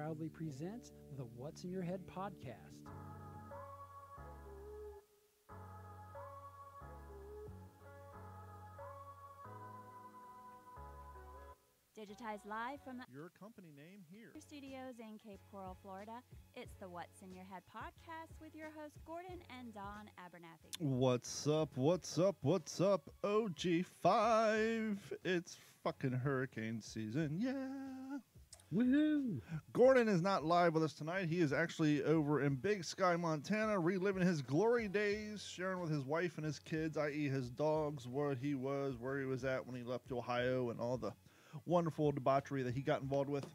proudly presents the What's in Your Head podcast. Digitized live from your company name here. the studios in Cape Coral, Florida. It's the What's in Your Head podcast with your hosts Gordon and Don Abernathy. What's up? What's up? What's up? OG5. It's fucking hurricane season. Yeah. Woohoo! Gordon is not live with us tonight. He is actually over in Big Sky, Montana, reliving his glory days, sharing with his wife and his kids, i.e. his dogs, what he was, where he was at when he left Ohio, and all the wonderful debauchery that he got involved with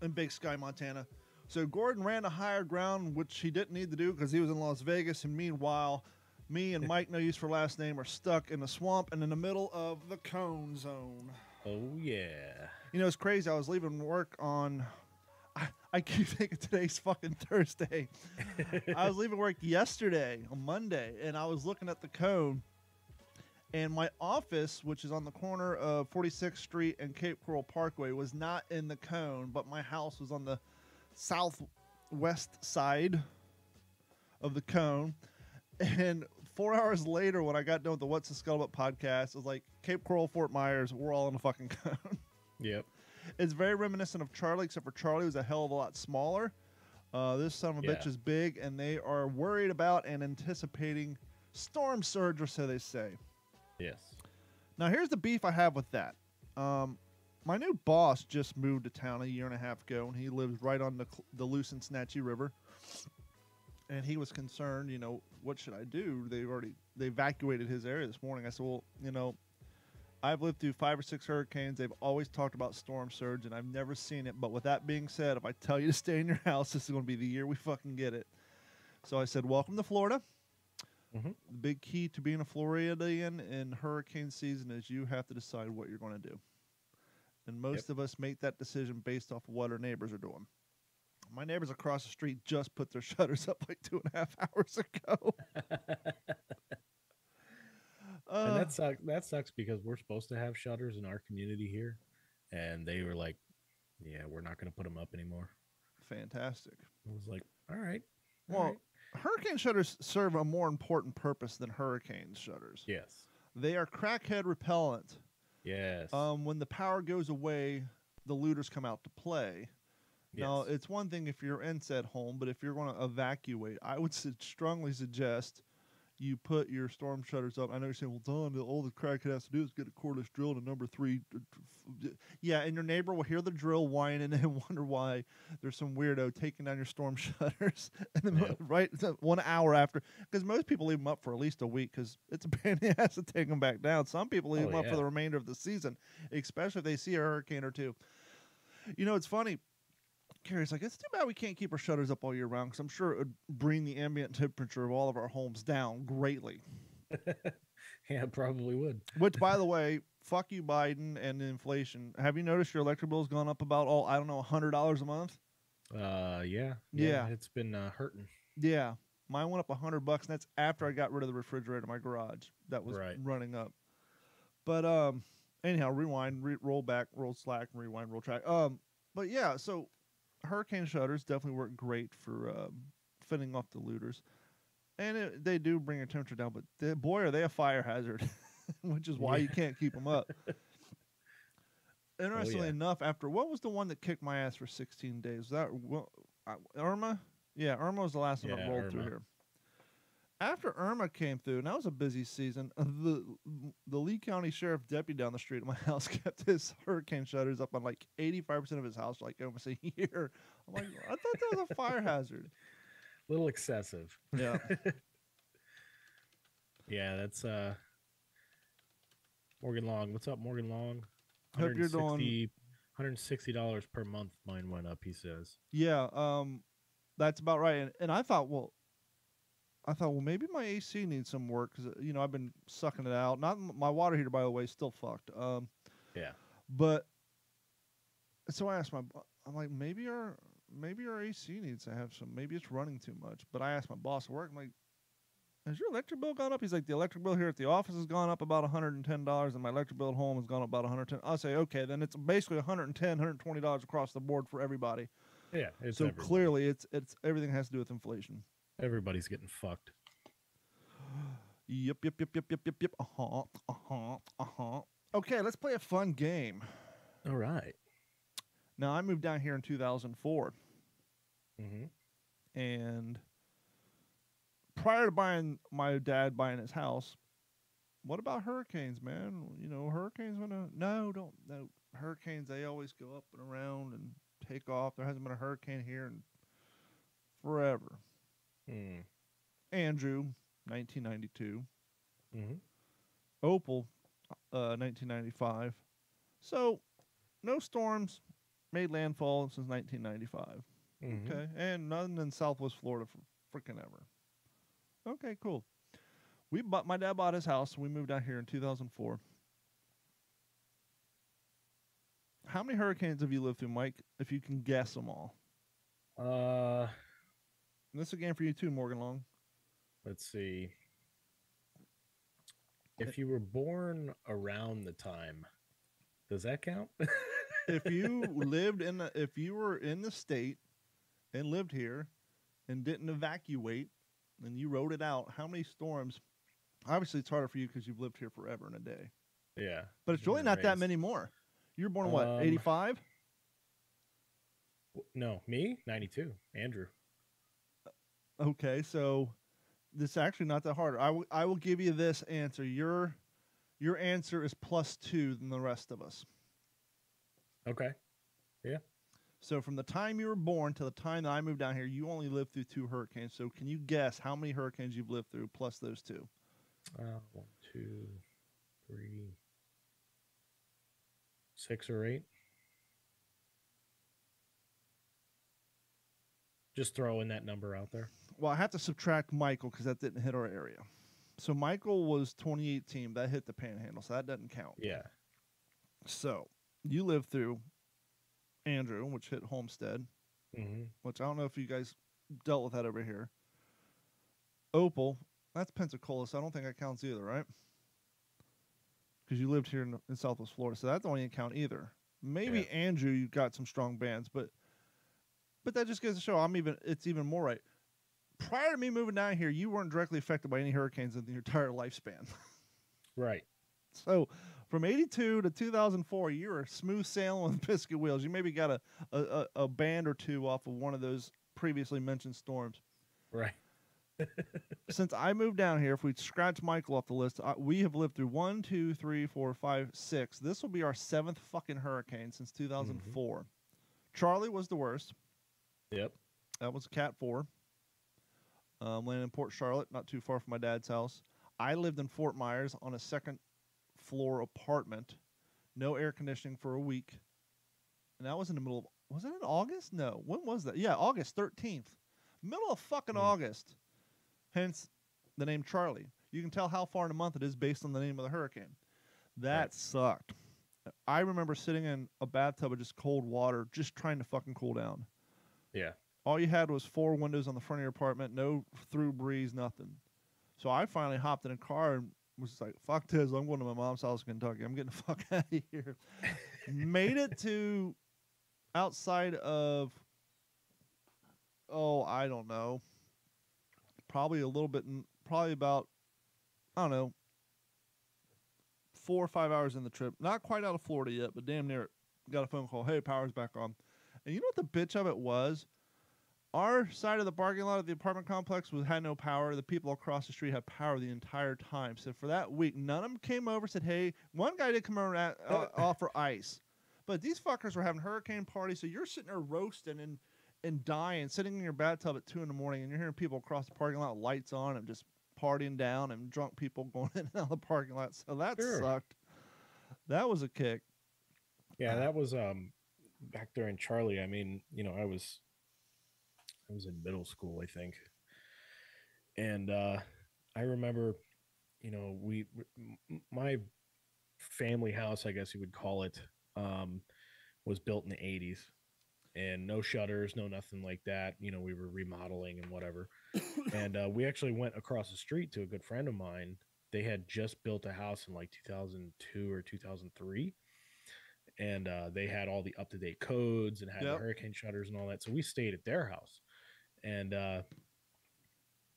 in Big Sky, Montana. So Gordon ran to higher ground, which he didn't need to do because he was in Las Vegas, and meanwhile, me and Mike, no use for last name, are stuck in the swamp and in the middle of the cone zone. Oh, yeah. You know, it's crazy. I was leaving work on... I keep thinking today's fucking Thursday. I was leaving work yesterday, on Monday, and I was looking at the cone, and my office, which is on the corner of 46th Street and Cape Coral Parkway, was not in the cone, but my house was on the southwest side of the cone. And 4 hours later, when I got done with the What's the Scuttlebutt podcast, it was like Cape Coral, Fort Myers, we're all in the fucking cone. Yep. It's very reminiscent of Charlie, except for Charlie was a hell of a lot smaller. This son of a bitch is big, and they are worried about and anticipating storm surge, or so they say. Yes. Now, here's the beef I have with that. My new boss just moved to town a year and a half ago, and he lives right on the Lucin-Snatchy River. And he was concerned, you know, what should I do? They evacuated his area this morning. I said, well, you know, I've lived through 5 or 6 hurricanes. They've always talked about storm surge, and I've never seen it. But with that being said, if I tell you to stay in your house, this is going to be the year we fucking get it. So I said, welcome to Florida. Mm-hmm. The big key to being a Floridian in hurricane season is you have to decide what you're going to do. And most of us make that decision based off of what our neighbors are doing. My neighbors across the street just put their shutters up like 2.5 hours ago. And that sucks because we're supposed to have shutters in our community here. And they were like, yeah, we're not going to put them up anymore. Fantastic. I was like, all right. Well, hurricane shutters serve a more important purpose than hurricane shutters. Yes. They are crackhead repellent. Yes. When the power goes away, the looters come out to play. Now, Yes. it's one thing if you're in said home, but if you're going to evacuate, I would strongly suggest you put your storm shutters up. I know you're saying, well, Don, all the crackhead has to do is get a cordless drill and a number 3. Yeah, and your neighbor will hear the drill whining and wonder why there's some weirdo taking down your storm shutters right 1 hour after. Because most people leave them up for at least a week because it's a pain in the ass to take them back down. Some people leave them up for the remainder of the season, especially if they see a hurricane or two. You know, it's funny. Carrie's like, it's too bad we can't keep our shutters up all year round because I'm sure it would bring the ambient temperature of all of our homes down greatly. Yeah, it probably would. Which, by the way, fuck you, Biden, and inflation. Have you noticed your electric bill's gone up about, $100 a month? Yeah. It's been hurting. Yeah. Mine went up $100, and that's after I got rid of the refrigerator in my garage that was running up. But anyhow, rewind, roll back, roll slack, rewind, roll track. But yeah, so hurricane shutters definitely work great for fending off the looters. And they do bring your temperature down, but boy, are they a fire hazard, which is why you can't keep them up. Interestingly enough, after what was the one that kicked my ass for 16 days? Was that Irma? Yeah, Irma was the last one that rolled through here. After Irma came through, and that was a busy season, the Lee County Sheriff deputy down the street of my house kept his hurricane shutters up on like 85% of his house for like almost a year. I'm like, I thought that was a fire hazard. A little excessive. Yeah. Yeah, that's Morgan Long. What's up, Morgan Long? Hope you're doing $160 per month. Mine went up, he says. Yeah, that's about right. And I thought, well, maybe my AC needs some work because, you know, I've been sucking it out. Not my water heater, by the way, is still fucked. Yeah. But so I asked I'm like, maybe our AC needs to have some. Maybe it's running too much. But I asked my boss at work, I'm like, has your electric bill gone up? He's like, the electric bill here at the office has gone up about $110, and my electric bill at home has gone up about $110. I'll say, okay, then it's basically $110, $120 across the board for everybody. Yeah, it's so everybody. clearly it's everything has to do with inflation. Everybody's getting fucked. Yep. Okay, let's play a fun game. All right. Now, I moved down here in 2004, Mm-hmm. and prior to my dad buying his house, what about hurricanes, man? You know, hurricanes no, hurricanes, they always go up and around and take off. There hasn't been a hurricane here in forever. Andrew, 1992. Mm-hmm. Opal, 1995. So, no storms made landfall since 1995. Mm-hmm. Okay, and none in Southwest Florida for freaking ever. Okay, cool. My dad bought his house, and we moved out here in 2004. How many hurricanes have you lived through, Mike? If you can guess them all. And this is a game for you too, Morgan Long. let's see. If you were born around the time, does that count? If you were in the state and lived here and didn't evacuate, and you wrote it out, how many storms? Obviously, it's harder for you because you've lived here forever and a day. Yeah. But it's really not that many more. You were born in what, 85? No, me? 92. Andrew. Okay, so this is actually not that hard. I will give you this answer. Your answer is +2 than the rest of us. Okay. Yeah. So from the time you were born to the time that I moved down here, you only lived through 2 hurricanes. So can you guess how many hurricanes you've lived through plus those 2? 1, 2, 3, 6 or 8. Just throwing that number out there. Well, I have to subtract Michael because that didn't hit our area. So Michael was 2018. That hit the Panhandle, so that doesn't count. Yeah. So you lived through Andrew, which hit Homestead, which I don't know if you guys dealt with that over here. Opal, that's Pensacola, so I don't think that counts either, right? Because you lived here in Southwest Florida, so that don't even count either. Maybe Andrew, you got some strong bands, but that just goes to show it's even more right. Prior to me moving down here, you weren't directly affected by any hurricanes in your entire lifespan. Right. So from 82 to 2004, you were smooth sailing with biscuit wheels. You maybe got a band or two off of one of those previously mentioned storms. Right. Since I moved down here, if we scratch Michael off the list, we have lived through 1, 2, 3, 4, 5, 6. This will be our 7th fucking hurricane since 2004. Charlie was the worst. Yep. That was Cat 4. Landed in Port Charlotte, not too far from my dad's house. I lived in Fort Myers on a second-floor apartment. No air conditioning for a week. And that was in the middle of... Was it in August? No. When was that? Yeah, August 13th. Middle of fucking August. Hence the name Charlie. You can tell how far in a month it is based on the name of the hurricane. That sucked. I remember sitting in a bathtub of just cold water, just trying to fucking cool down. Yeah. All you had was 4 windows on the front of your apartment, no through breeze, nothing. So I finally hopped in a car and was just like, fuck this, I'm going to my mom's house in Kentucky. I'm getting the fuck out of here. Made it to outside of, I don't know. Probably about, I don't know, 4 or 5 hours in the trip. Not quite out of Florida yet, but damn near it. Got a phone call. Hey, power's back on. And you know what the bitch of it was? Our side of the parking lot of the apartment complex had no power. The people across the street had power the entire time. So for that week, none of them came over, said, hey. One guy did come over and offer ice. But these fuckers were having hurricane parties, so you're sitting there roasting and dying, sitting in your bathtub at 2 in the morning, and you're hearing people across the parking lot with lights on and just partying down and drunk people going in and out of the parking lot. So that sucked. That was a kick. Yeah, that was back there in Charlie. I mean, I was in middle school, I think. And I remember, my family house, I guess you would call it, was built in the 80s. And no shutters, no nothing like that. We were remodeling and whatever. And we actually went across the street to a good friend of mine. They had just built a house in like 2002 or 2003. and they had all the up-to-date codes and had the hurricane shutters and all that. So we stayed at their house, and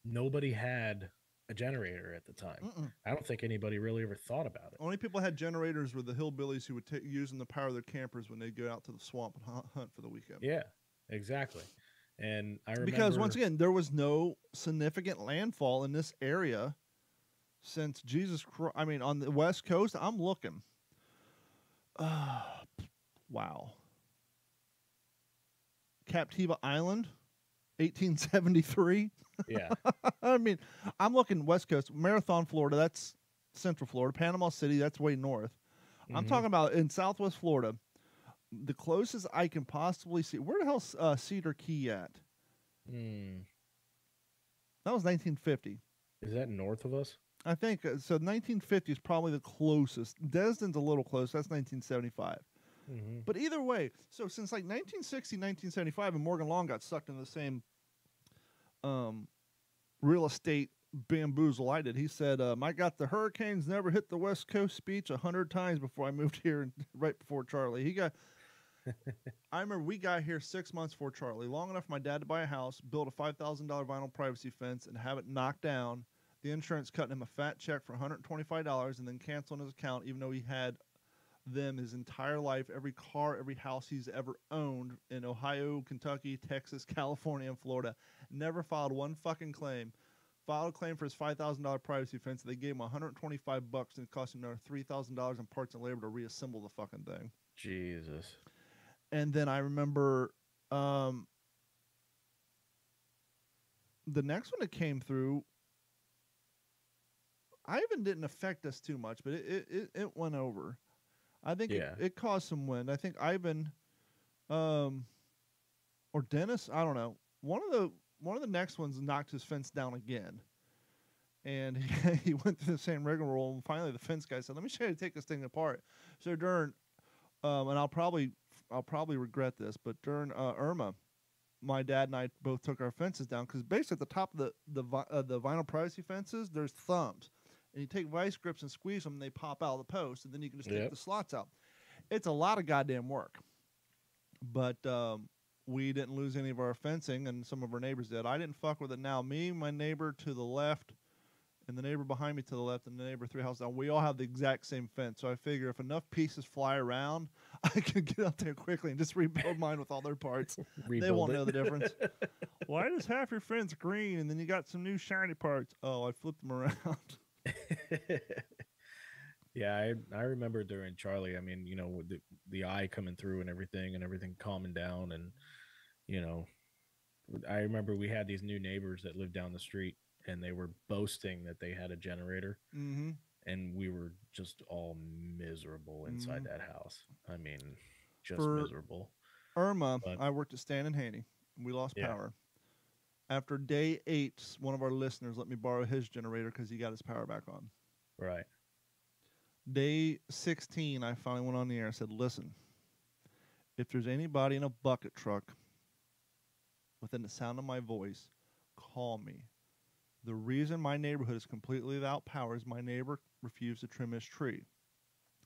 nobody had a generator at the time. I don't think anybody really ever thought about it. Only people had generators were the hillbillies who would use them to power their campers when they'd go out to the swamp and hunt for the weekend. Yeah, exactly. And I remember, because once again, there was no significant landfall in this area since Jesus Christ. I mean, on the West Coast, I'm looking. Wow. Captiva Island, 1873. Yeah. I mean, I'm looking West Coast. Marathon, Florida, that's Central Florida. Panama City, that's way north. I'm talking about in Southwest Florida. The closest I can possibly see. Where the hell's Cedar Key at? That was 1950. Is that north of us? I think so. 1950 is probably the closest. Desden's a little close. That's 1975. But either way, so since like 1960, 1975, and Morgan Long got sucked into the same real estate bamboozle I did. He said, I got the hurricanes never hit the West Coast speech 100 times before I moved here, right before Charlie. He got... I remember we got here 6 months before Charlie, long enough for my dad to buy a house, build a $5,000 vinyl privacy fence, and have it knocked down. The insurance cutting him a fat check for $125 and then canceling his account, even though he had them his entire life, every car, every house he's ever owned in Ohio, Kentucky, Texas, California, and Florida. Never filed one fucking claim. Filed a claim for his $5,000 privacy fence. They gave him $125 and it cost him another $3,000 in parts and labor to reassemble the fucking thing. Jesus. And then I remember the next one that came through, Ivan didn't affect us too much, but it went over. I think it caused some wind. I think Ivan or Dennis, I don't know. One of the next ones knocked his fence down again. And he went through the same rigmarole, and finally the fence guy said, "Let me show you how to take this thing apart." So during and I'll probably regret this, but during Irma, my dad and I both took our fences down because basically at the top of the vinyl privacy fences, there's thumbs, and you take vice grips and squeeze them, and they pop out of the post, and then you can just take the slots out. It's a lot of goddamn work, but we didn't lose any of our fencing, and some of our neighbors did. I didn't fuck with it. Now me, my neighbor to the left, and the neighbor behind me to the left, and the neighbor 3 houses down, we all have the exact same fence. So I figure if enough pieces fly around, I can get out there quickly and just rebuild mine with all their parts. They won't know the difference. Why does half your fence green and then you got some new shiny parts? Oh, I flipped them around. Yeah, I remember during Charlie, I mean, you know, with the eye coming through and everything calming down. And, you know, I remember we had these new neighbors that lived down the street, and they were boasting that they had a generator. And we were just all miserable inside that house. I mean, just miserable. Irma, I worked at Stan and Haney. We lost power. After day 8, one of our listeners let me borrow his generator because he got his power back on. Right. Day 16, I finally went on the air and said, "Listen, if there's anybody in a bucket truck within the sound of my voice, call me. The reason my neighborhood is completely without power is my neighbor refused to trim his tree.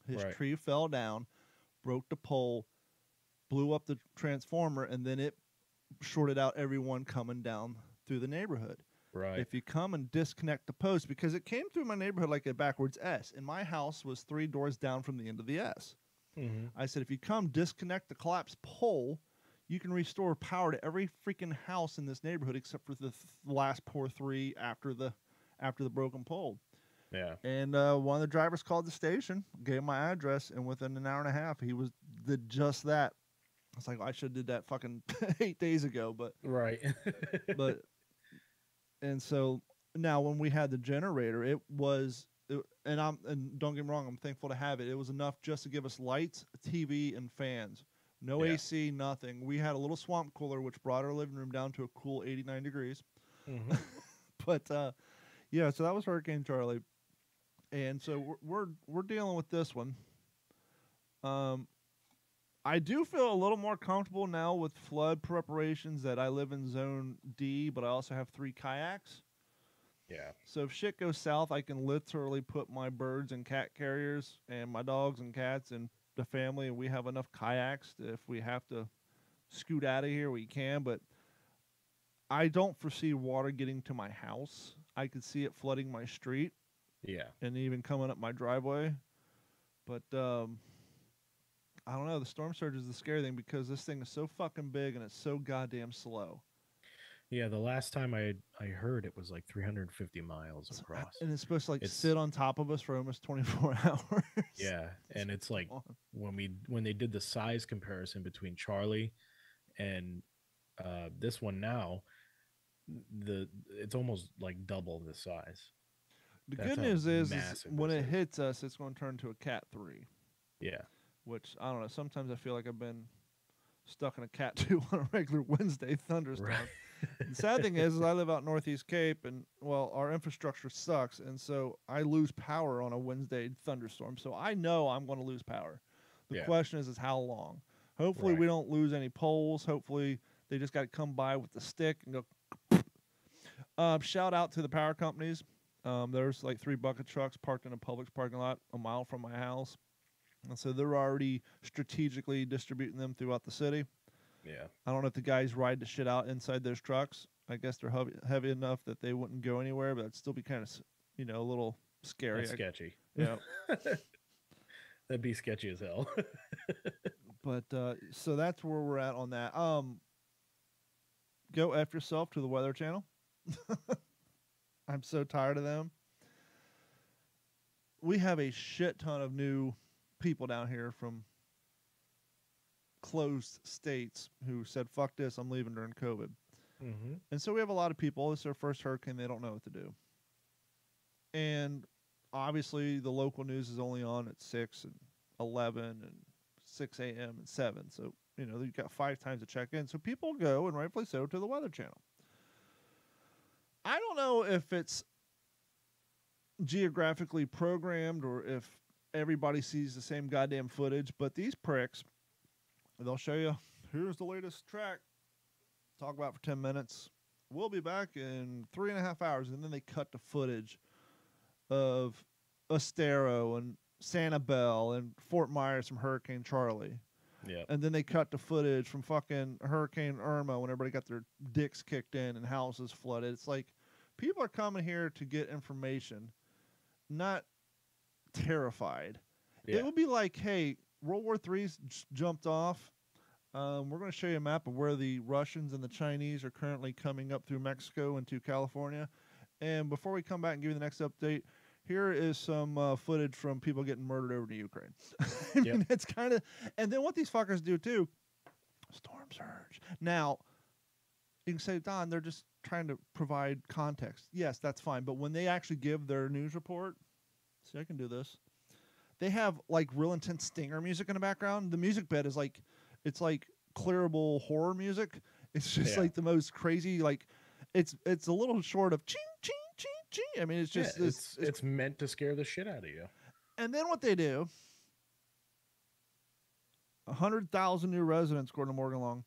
His tree fell down, broke the pole, blew up the transformer, and then it shorted out everyone coming down through the neighborhood. Right. If you come and disconnect the post, because it came through my neighborhood like a backwards S, and my house was 3 doors down from the end of the S. I said, if you come disconnect the collapsed pole, you can restore power to every freaking house in this neighborhood except for the last poor 3 after the broken pole. Yeah. And one of the drivers called the station, gave him my address, and within an hour and a half, he did just that. I was like, I should have did that fucking 8 days ago, but right. And so now when we had the generator, and don't get me wrong, I'm thankful to have it. It was enough just to give us lights, TV, and fans. No AC, nothing. We had a little swamp cooler, which brought our living room down to a cool 89 degrees. But yeah, so that was Hurricane Charlie, and so we're dealing with this one. I do feel a little more comfortable now with flood preparations that I live in Zone D, but I also have 3 kayaks. Yeah. So if shit goes south, I can literally put my birds and cat carriers and my dogs and cats and the family and we have enough kayaks that if we have to scoot out of here, we can. But I don't foresee water getting to my house. I could see it flooding my street. Yeah. And even coming up my driveway. But I don't know. The storm surge is the scary thing because this thing is so fucking big and it's so goddamn slow. Yeah, the last time I heard it was like 350 miles across. And it's supposed to like sit on top of us for almost 24 hours. Yeah, and it's like when they did the size comparison between Charlie and this one now, it's almost like double the size. The good news is when it hits us, it's going to turn to a Cat 3. Yeah. Which, I don't know, sometimes I feel like I've been stuck in a Cat 2 on a regular Wednesday thunderstorm. Right. The sad thing is I live out Northeast Cape, and, well, our infrastructure sucks, and so I lose power on a Wednesday thunderstorm. So I know I'm going to lose power. The question is how long? Hopefully we don't lose any poles. Hopefully they just got to come by with the stick and go. Shout out to the power companies. There's like 3 bucket trucks parked in a Publix parking lot a mile from my house. And so they're already strategically distributing them throughout the city. Yeah. I don't know if the guys ride the shit out inside those trucks. I guess they're heavy enough that they wouldn't go anywhere, but it'd still be kind of, a little scary. That's sketchy. Yeah. That'd be sketchy as hell. But so that's where we're at on that. Go F yourself to the Weather Channel. I'm so tired of them. We have a shit ton of new people down here from closed states who said, fuck this, I'm leaving during COVID. Mm-hmm. And so we have a lot of people. It's their first hurricane. They don't know what to do. And obviously the local news is only on at 6 and 11 and 6 a.m. and 7. So, you've got 5 times to check in. So people go, and rightfully so, to the Weather Channel. I don't know if it's geographically programmed or if everybody sees the same goddamn footage, but these pricks, they'll show you, here's the latest track. Talk about it for 10 minutes. We'll be back in 3.5 hours. And then they cut the footage of Estero and Sanibel and Fort Myers from Hurricane Charlie. Yeah. And then they cut the footage from fucking Hurricane Irma when everybody got their dicks kicked in and houses flooded. It's like people are coming here to get information, not terrified. Yeah. It would be like, hey, World War III's jumped off. We're going to show you a map of where the Russians and the Chinese are currently coming up through Mexico into California. And before we come back and give you the next update, here is some footage from people getting murdered over to Ukraine. I mean, it's kind of... And then what these fuckers do, too, storm surge. Now, you can say, Don, they're just trying to provide context. Yes, that's fine. But when they actually give their news report... See, I can do this. They have, like, real intense stinger music in the background. The music bed is, like... It's, like, clearable horror music. It's just, like, the most crazy, like... It's a little short of ching, ching, ching, ching. I mean, it's just... It's meant to scare the shit out of you. And then what they do... 100,000 new residents, according to Morgan Long.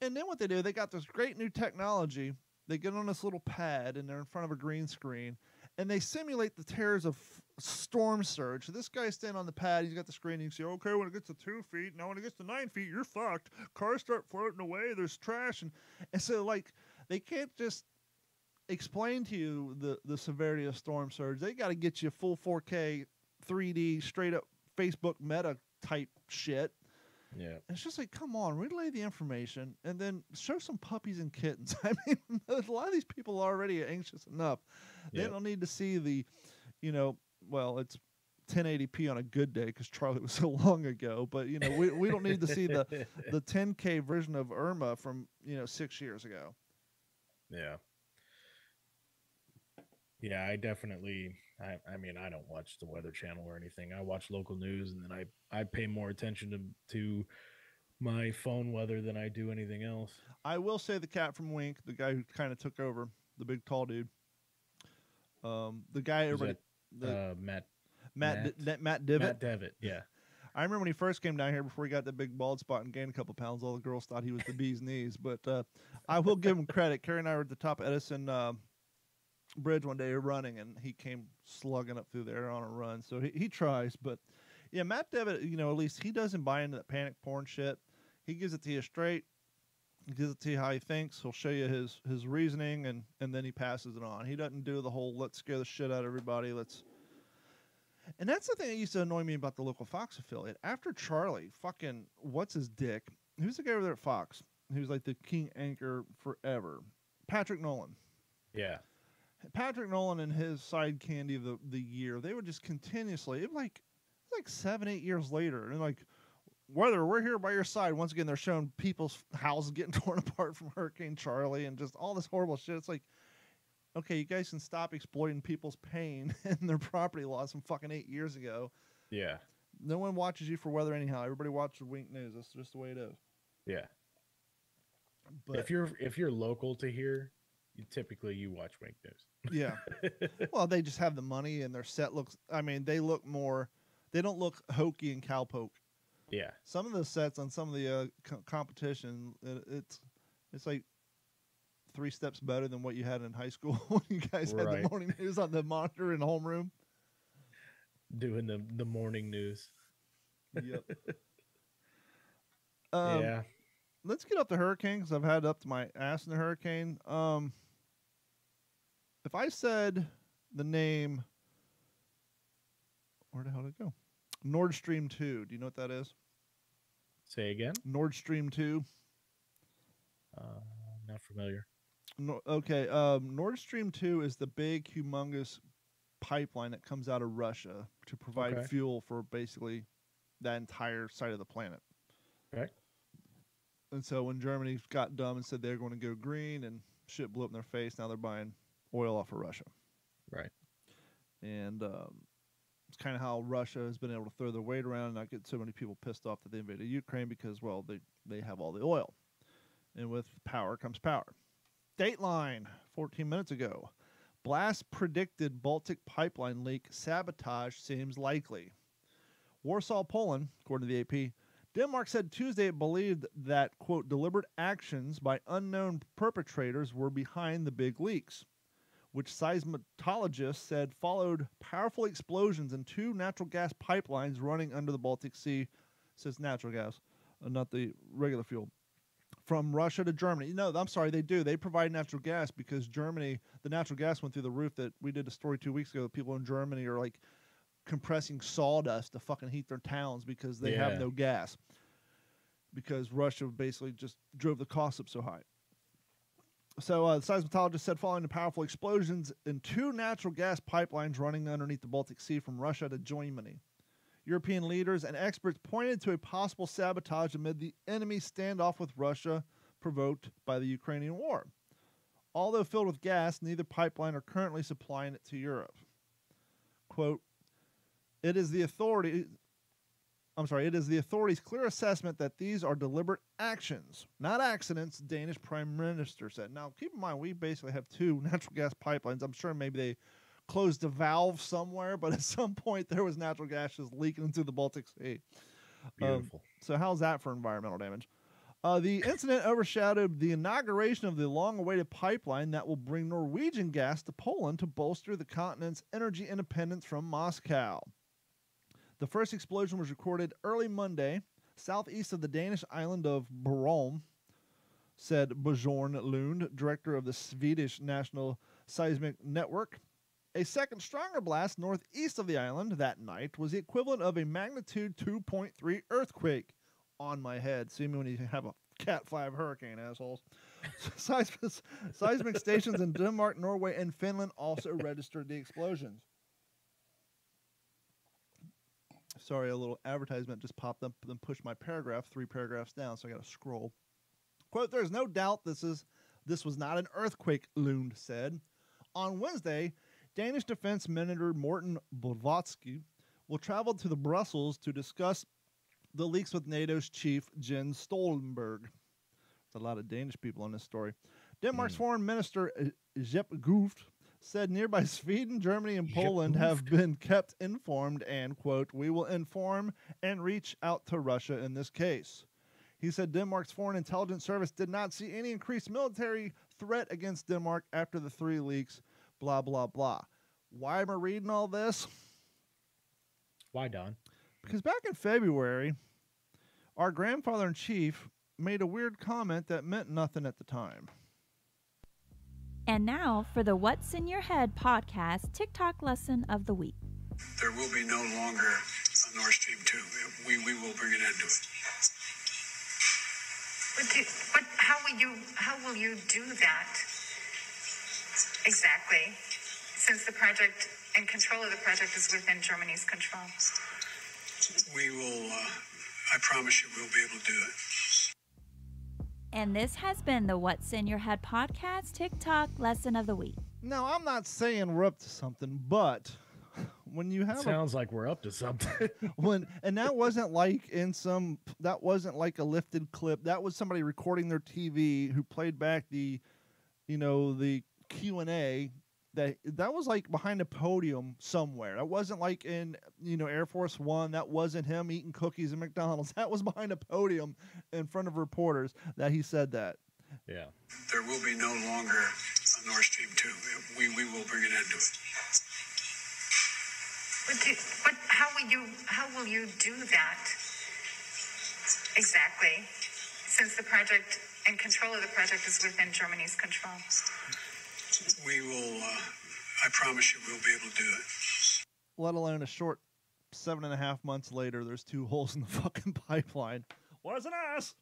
And then what they do, they got this great new technology. They get on this little pad, and they're in front of a green screen. And they simulate the terrors of storm surge. So this guy's standing on the pad. He's got the screen. You can see, okay, when it gets to 2 feet, now when it gets to 9 feet, you're fucked. Cars start floating away. There's trash. And so, like, they can't just explain to you the severity of storm surge. They got to get you full 4K, 3D, straight up Facebook meta type shit. Yeah. And it's just like, come on, relay the information and then show some puppies and kittens. I mean, a lot of these people are already anxious enough. They don't need to see the, well, it's 1080p on a good day because Charlie was so long ago. But, we don't need to see the 10K version of Irma from, 6 years ago. Yeah. Yeah, I definitely... I mean, I don't watch the Weather Channel or anything. I watch local news, and then I pay more attention to my phone weather than I do anything else. I will say the cat from Wink, the guy who kind of took over, the big tall dude. The guy everybody... Matt Divitt. Matt Devitt, yeah. I remember when he first came down here before he got the big bald spot and gained a couple pounds. All the girls thought he was the bee's knees. But I will give him credit. Carrie and I were at the top of Edison Bridge one day running, and he came slugging up through there on a run. So he tries, but Yeah, Matt Devitt, you know, at least he doesn't buy into that panic porn shit. He gives it to you straight. He gives it to you how he thinks. He'll show you his reasoning, and then he passes it on. He doesn't do the whole let's scare the shit out of everybody. And that's the thing that used to annoy me about the local Fox affiliate. After Charlie, fucking what's his dick? Who's the guy over there at Fox? He was like the king anchor forever. Patrick Nolan. Yeah. Patrick Nolan and his side candy of the year, they would just continuously, it was like 7-8 years later, and like, whether we're here by your side, once again, they're showing people's houses getting torn apart from Hurricane Charlie and just all this horrible shit. It's like, okay, you guys can stop exploiting people's pain and their property loss from fucking 8 years ago. Yeah. No one watches you for weather anyhow. Everybody watches Wink News. That's just the way it is. Yeah. But if you're local to here, you watch Wink News. Yeah. Well, they just have the money, and their set looks. I mean, they don't look hokey and cowpoke. Yeah. Some of the sets on some of the competition, it's like 3 steps better than what you had in high school when you guys had the morning news on the monitor in the homeroom. Doing the morning news. Yep. Yeah. Let's get up to hurricane, because I've had up to my ass in the hurricane. If I said the name, where the hell did it go? Nord Stream 2. Do you know what that is? Say again? Nord Stream 2. Not familiar. No, okay. Nord Stream 2 is the big, humongous pipeline that comes out of Russia to provide fuel for basically that entire side of the planet. Okay. And so when Germany got dumb and said they're going to go green and shit blew up in their face, now they're buying oil off of Russia. Right. And it's kind of how Russia has been able to throw their weight around and not get so many people pissed off that they invaded Ukraine because, well, they have all the oil. And with power comes power. Dateline, 14 minutes ago. Blast predicted Baltic pipeline leak. Sabotage seems likely. Warsaw, Poland, according to the AP. Denmark said Tuesday it believed that, quote, deliberate actions by unknown perpetrators were behind the big leaks, which seismologists said followed powerful explosions in 2 natural gas pipelines running under the Baltic Sea. Says natural gas, not the regular fuel. From Russia to Germany. No, I'm sorry, they do. They provide natural gas because Germany, the natural gas went through the roof. That we did a story 2 weeks ago. People in Germany are like compressing sawdust to fucking heat their towns because they have no gas. Because Russia basically just drove the cost up so high. So the seismologist said following the powerful explosions in 2 natural gas pipelines running underneath the Baltic Sea from Russia to Germany. European leaders and experts pointed to a possible sabotage amid the enemy standoff with Russia provoked by the Ukrainian war. Although filled with gas, neither pipeline are currently supplying it to Europe. Quote, it is the authorities' clear assessment that these are deliberate actions, not accidents, Danish Prime Minister said. Now, keep in mind, we basically have 2 natural gas pipelines. I'm sure maybe they closed a valve somewhere, but at some point there was natural gas just leaking into the Baltic Sea. Beautiful. So how's that for environmental damage? The incident overshadowed the inauguration of the long-awaited pipeline that will bring Norwegian gas to Poland to bolster the continent's energy independence from Moscow. The first explosion was recorded early Monday, southeast of the Danish island of Bornholm, said Bjorn Lund, director of the Swedish National Seismic Network. A second stronger blast northeast of the island that night was the equivalent of a magnitude 2.3 earthquake. On my head. See me when you have a Cat 5 hurricane, assholes. Seismic stations in Denmark, Norway, and Finland also registered the explosions. Sorry, a little advertisement just popped up and pushed my paragraph 3 paragraphs down, so I got to scroll. Quote, there's no doubt this was not an earthquake, Lund said. On Wednesday, Danish Defense Minister Morten Blavatsky will travel to Brussels to discuss the leaks with NATO's chief, Jens Stoltenberg. There's a lot of Danish people on this story. Denmark's foreign minister, Jeppe Gooft, said nearby Sweden, Germany, and Poland have been kept informed and, quote, we will inform and reach out to Russia in this case. He said Denmark's Foreign Intelligence Service did not see any increased military threat against Denmark after the 3 leaks, blah, blah, blah. Why am I reading all this? Why, Don? Because back in February, our grandfather in chief made a weird comment that meant nothing at the time. And now for the What's in Your Head podcast TikTok lesson of the week. There will be no longer a Nord Stream 2. We will bring an end to it. But how will you do that exactly? Since the project and control of the project is within Germany's control. We will, I promise you, we'll be able to do it. And this has been the What's in Your Head podcast TikTok lesson of the week. Now, I'm not saying we're up to something, but when you have Sounds like we're up to something. and that wasn't like a lifted clip. That was somebody recording their TV who played back the Q&A. That was like behind a podium somewhere. That wasn't like in Air Force One. That wasn't him eating cookies at McDonald's. That was behind a podium in front of reporters that he said that. Yeah. There will be no longer a Nord Stream 2. We will bring an end to it. But how will you do that exactly? Since the project and control of the project is within Germany's control. We will, I promise you, we'll be able to do it. Let alone a short 7.5 months later, there's 2 holes in the fucking pipeline. Was an ass.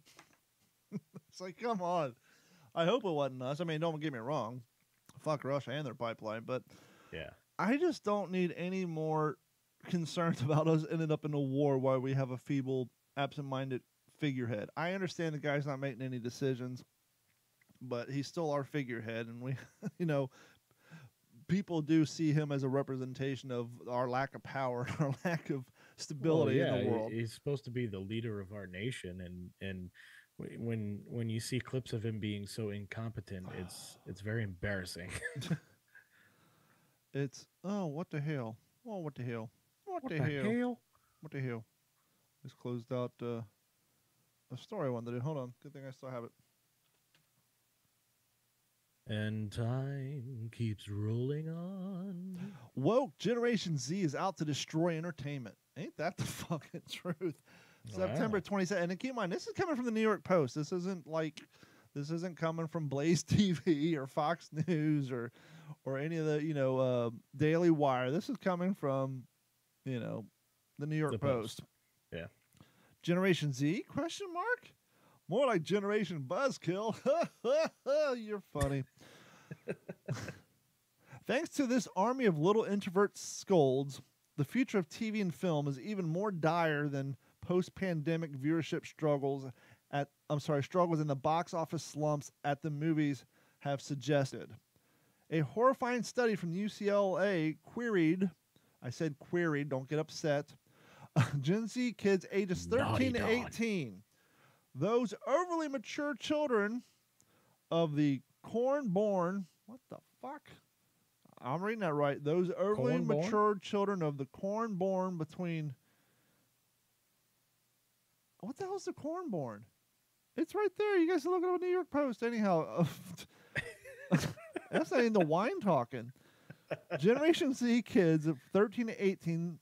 It's like, come on. I hope it wasn't us. I mean, don't get me wrong. Fuck Russia and their pipeline, but Yeah. I just don't need any more concerns about us ending up in a war while we have a feeble, absent-minded figurehead. I understand the guy's not making any decisions, but he's still our figurehead, and we, people do see him as a representation of our lack of power, our lack of stability in the world. He's supposed to be the leader of our nation, and when you see clips of him being so incompetent, it's very embarrassing. It's what the hell? Oh, what the hell? What the hell? What the hell? Just closed out a story I wanted to do. Hold on. Good thing I still have it. And time keeps rolling on. Woke Generation Z is out to destroy entertainment. Ain't that the fucking truth? Wow. September 27th. And keep in mind, this is coming from the New York Post. This isn't coming from Blaze TV or Fox News or any of the Daily Wire. This is coming from the New York Post. Yeah. Generation Z? Question mark? More like Generation Buzzkill. You're funny. Thanks to this army of little introvert scolds, the future of TV and film is even more dire than post-pandemic viewership struggles in the box office slumps at the movies have suggested. A horrifying study from UCLA queried, don't get upset, Gen Z kids ages 13 to 18. Those overly mature children of the corn-born, what the fuck? I'm reading that right. Those overly mature children of the corn-born between, what the hell is the corn-born? It's right there. You guys look at the New York Post. Anyhow, that's not even the wine talking. Generation Z kids of 13 to 18,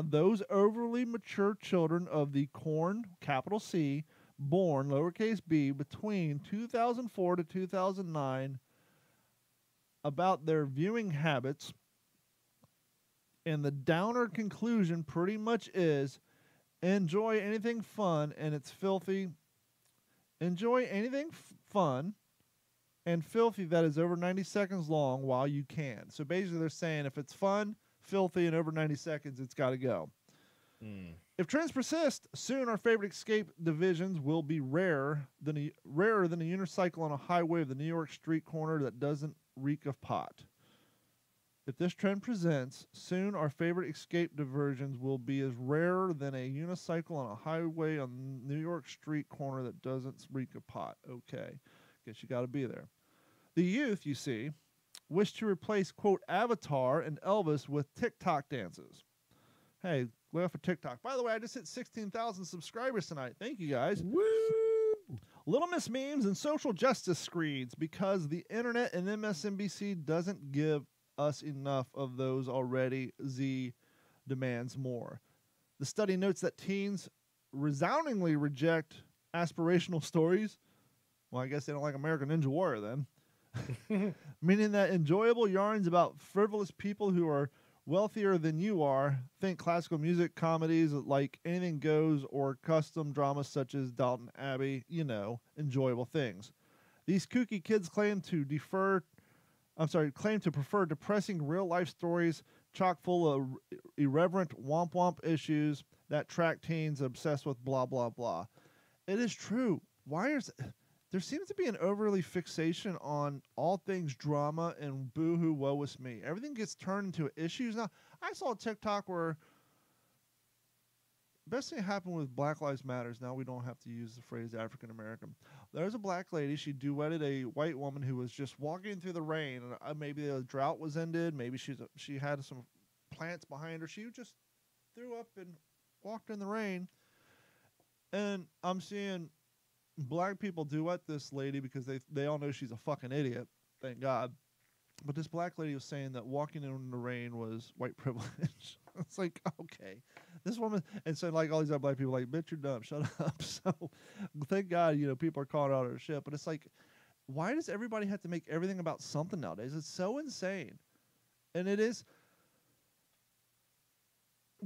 those overly mature children of the corn, capital C, born, lowercase b, between 2004 to 2009, about their viewing habits. And the downer conclusion pretty much is, enjoy anything fun and it's filthy. Enjoy anything fun and filthy that is over 90 seconds long while you can. So basically they're saying if it's fun, filthy, and over 90 seconds, it's got to go. If trends persist, soon our favorite escape divisions will be rarer than a unicycle on a highway of the New York street corner that doesn't reek of pot. If this trend presents, soon our favorite escape diversions will be as rare than a unicycle on a highway on New York street corner that doesn't reek of pot. Okay, guess you got to be there. The youth, you see, wish to replace, quote, Avatar and Elvis with TikTok dances. Hey, lay off of TikTok. By the way, I just hit 16,000 subscribers tonight. Thank you, guys. Woo! Little Miss Memes and social justice screeds because the internet and MSNBC doesn't give us enough of those already. Z demands more. The study notes that teens resoundingly reject aspirational stories. Well, I guess they don't like American Ninja Warrior then. Meaning that enjoyable yarns about frivolous people who are wealthier than you are, think classical music, comedies like Anything Goes, or custom dramas such as Downton Abbey, enjoyable things. These kooky kids claim to prefer depressing real-life stories chock full of irreverent womp-womp issues that track teens obsessed with blah, blah, blah. It is true. There seems to be an overly fixation on all things drama and boo-hoo, woe is me. Everything gets turned into issues. Now, I saw a TikTok where best thing happened with Black Lives Matters. Now we don't have to use the phrase African American. There's a black lady. She duetted a white woman who was just walking through the rain. Maybe the drought was ended. Maybe she had some plants behind her. She just threw up and walked in the rain. And I'm seeing black people duet this lady because they all know she's a fucking idiot. Thank God. But this black lady was saying that walking in the rain was white privilege. It's like, okay. This woman, and so like all these other black people like, bitch, you're dumb, shut up. So thank God, people are calling out her shit. But it's like, why does everybody have to make everything about something nowadays? It's so insane. And it is.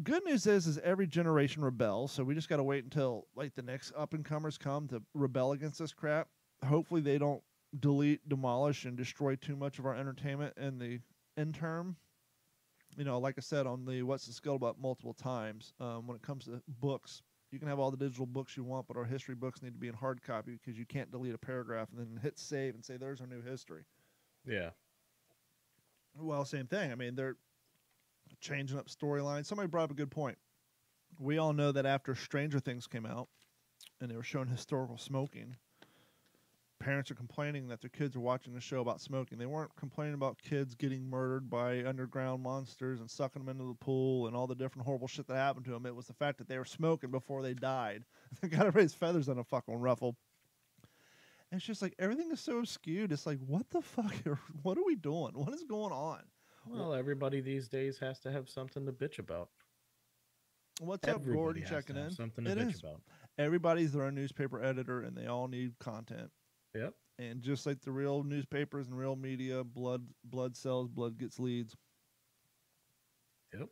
Good news is every generation rebels, so we just got to wait until like the next up-and-comers come to rebel against this crap. Hopefully they don't delete, demolish, and destroy too much of our entertainment in the interim. Like I said on the What's the Scuttlebutt multiple times, when it comes to books, you can have all the digital books you want, but our history books need to be in hard copy because you can't delete a paragraph and then hit save and say, there's our new history. Yeah. Well, same thing. I mean, they're changing up storylines. Somebody brought up a good point. We all know that after Stranger Things came out and they were showing historical smoking, parents are complaining that their kids are watching a show about smoking. They weren't complaining about kids getting murdered by underground monsters and sucking them into the pool and all the different horrible shit that happened to them. It was the fact that they were smoking before they died. They got everybody's feathers on a fucking ruffle. And it's just like everything is so skewed. It's like, what the fuck? What are we doing? What is going on? Well, everybody these days has to have something to bitch about. What's up, Gordon? Checking in. Something to bitch about. Everybody's their own newspaper editor, and they all need content. Yep. And just like the real newspapers and real media, blood sells, blood gets leads. Yep.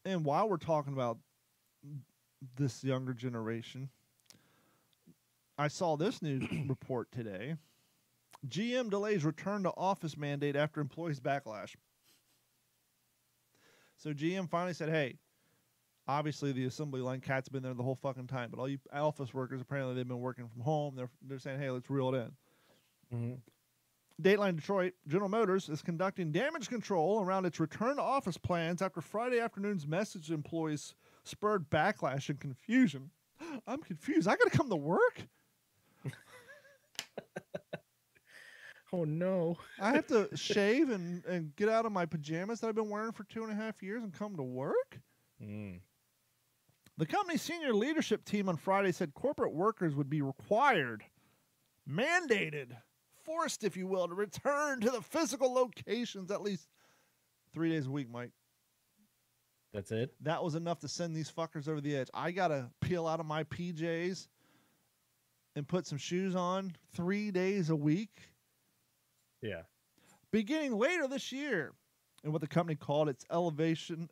And while we're talking about this younger generation, I saw this news report today. GM delays return to office mandate after employees backlash. So GM finally said, hey, obviously the assembly line cat's been there the whole fucking time, but all you office workers, apparently they've been working from home. They're saying, hey, let's reel it in. Mm-hmm. Dateline Detroit, General Motors is conducting damage control around its return to office plans after Friday afternoon's message to employees spurred backlash and confusion. I'm confused. I got to come to work? Oh, no. I have to shave and get out of my pajamas that I've been wearing for 2.5 years and come to work? Mm. The company's senior leadership team on Friday said corporate workers would be required, mandated, forced, if you will, to return to the physical locations at least 3 days a week, Mike. That's it? That was enough to send these fuckers over the edge. I got to peel out of my PJs and put some shoes on 3 days a week. Yeah. Beginning later this year, in what the company called its evolution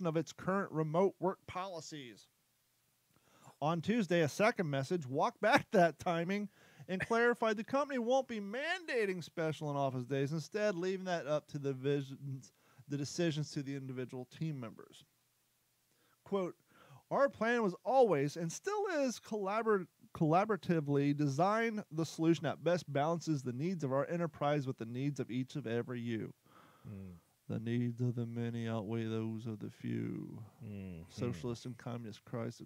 of its current remote work policies. On Tuesday, a second message walked back that timing and clarified the company won't be mandating special and office days, instead leaving that up to the decisions to the individual team members. Quote, our plan was always and still is collaboratively design the solution that best balances the needs of our enterprise with the needs of each of every you. Mm. The needs of the many outweigh those of the few. Mm-hmm. Socialist and communist cries to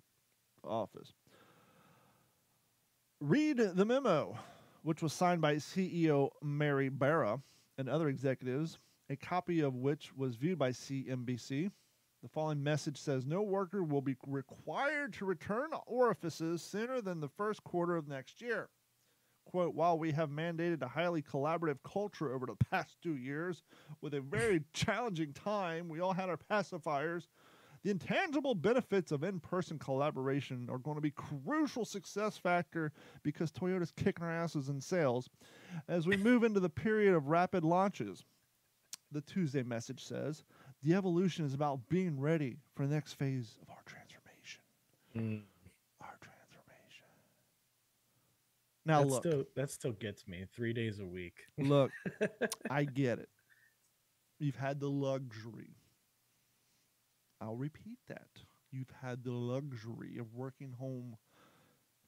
office. Read the memo, which was signed by CEO Mary Barra and other executives, a copy of which was viewed by CNBC. The following message says, no worker will be required to return to orifices sooner than the first quarter of next year. Quote, while we have mandated a highly collaborative culture over the past 2 years with a very challenging time, we all had our pacifiers. The intangible benefits of in-person collaboration are going to be crucial success factor because Toyota's kicking our asses in sales as we move into the period of rapid launches. The Tuesday message says, the evolution is about being ready for the next phase of our transformation. Our transformation. Now that still gets me 3 days a week. Look, I get it. You've had the luxury. I'll repeat that. You've had the luxury of working home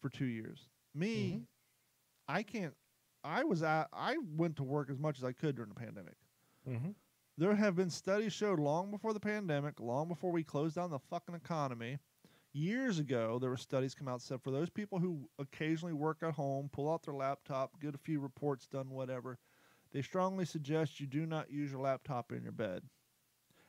for 2 years. Me, I can't. I went to work as much as I could during the pandemic. There have been studies showed long before the pandemic, long before we closed down the fucking economy. Years ago, there were studies come out that said for those people who occasionally work at home, pull out their laptop, get a few reports done, whatever, they strongly suggest you do not use your laptop in your bed.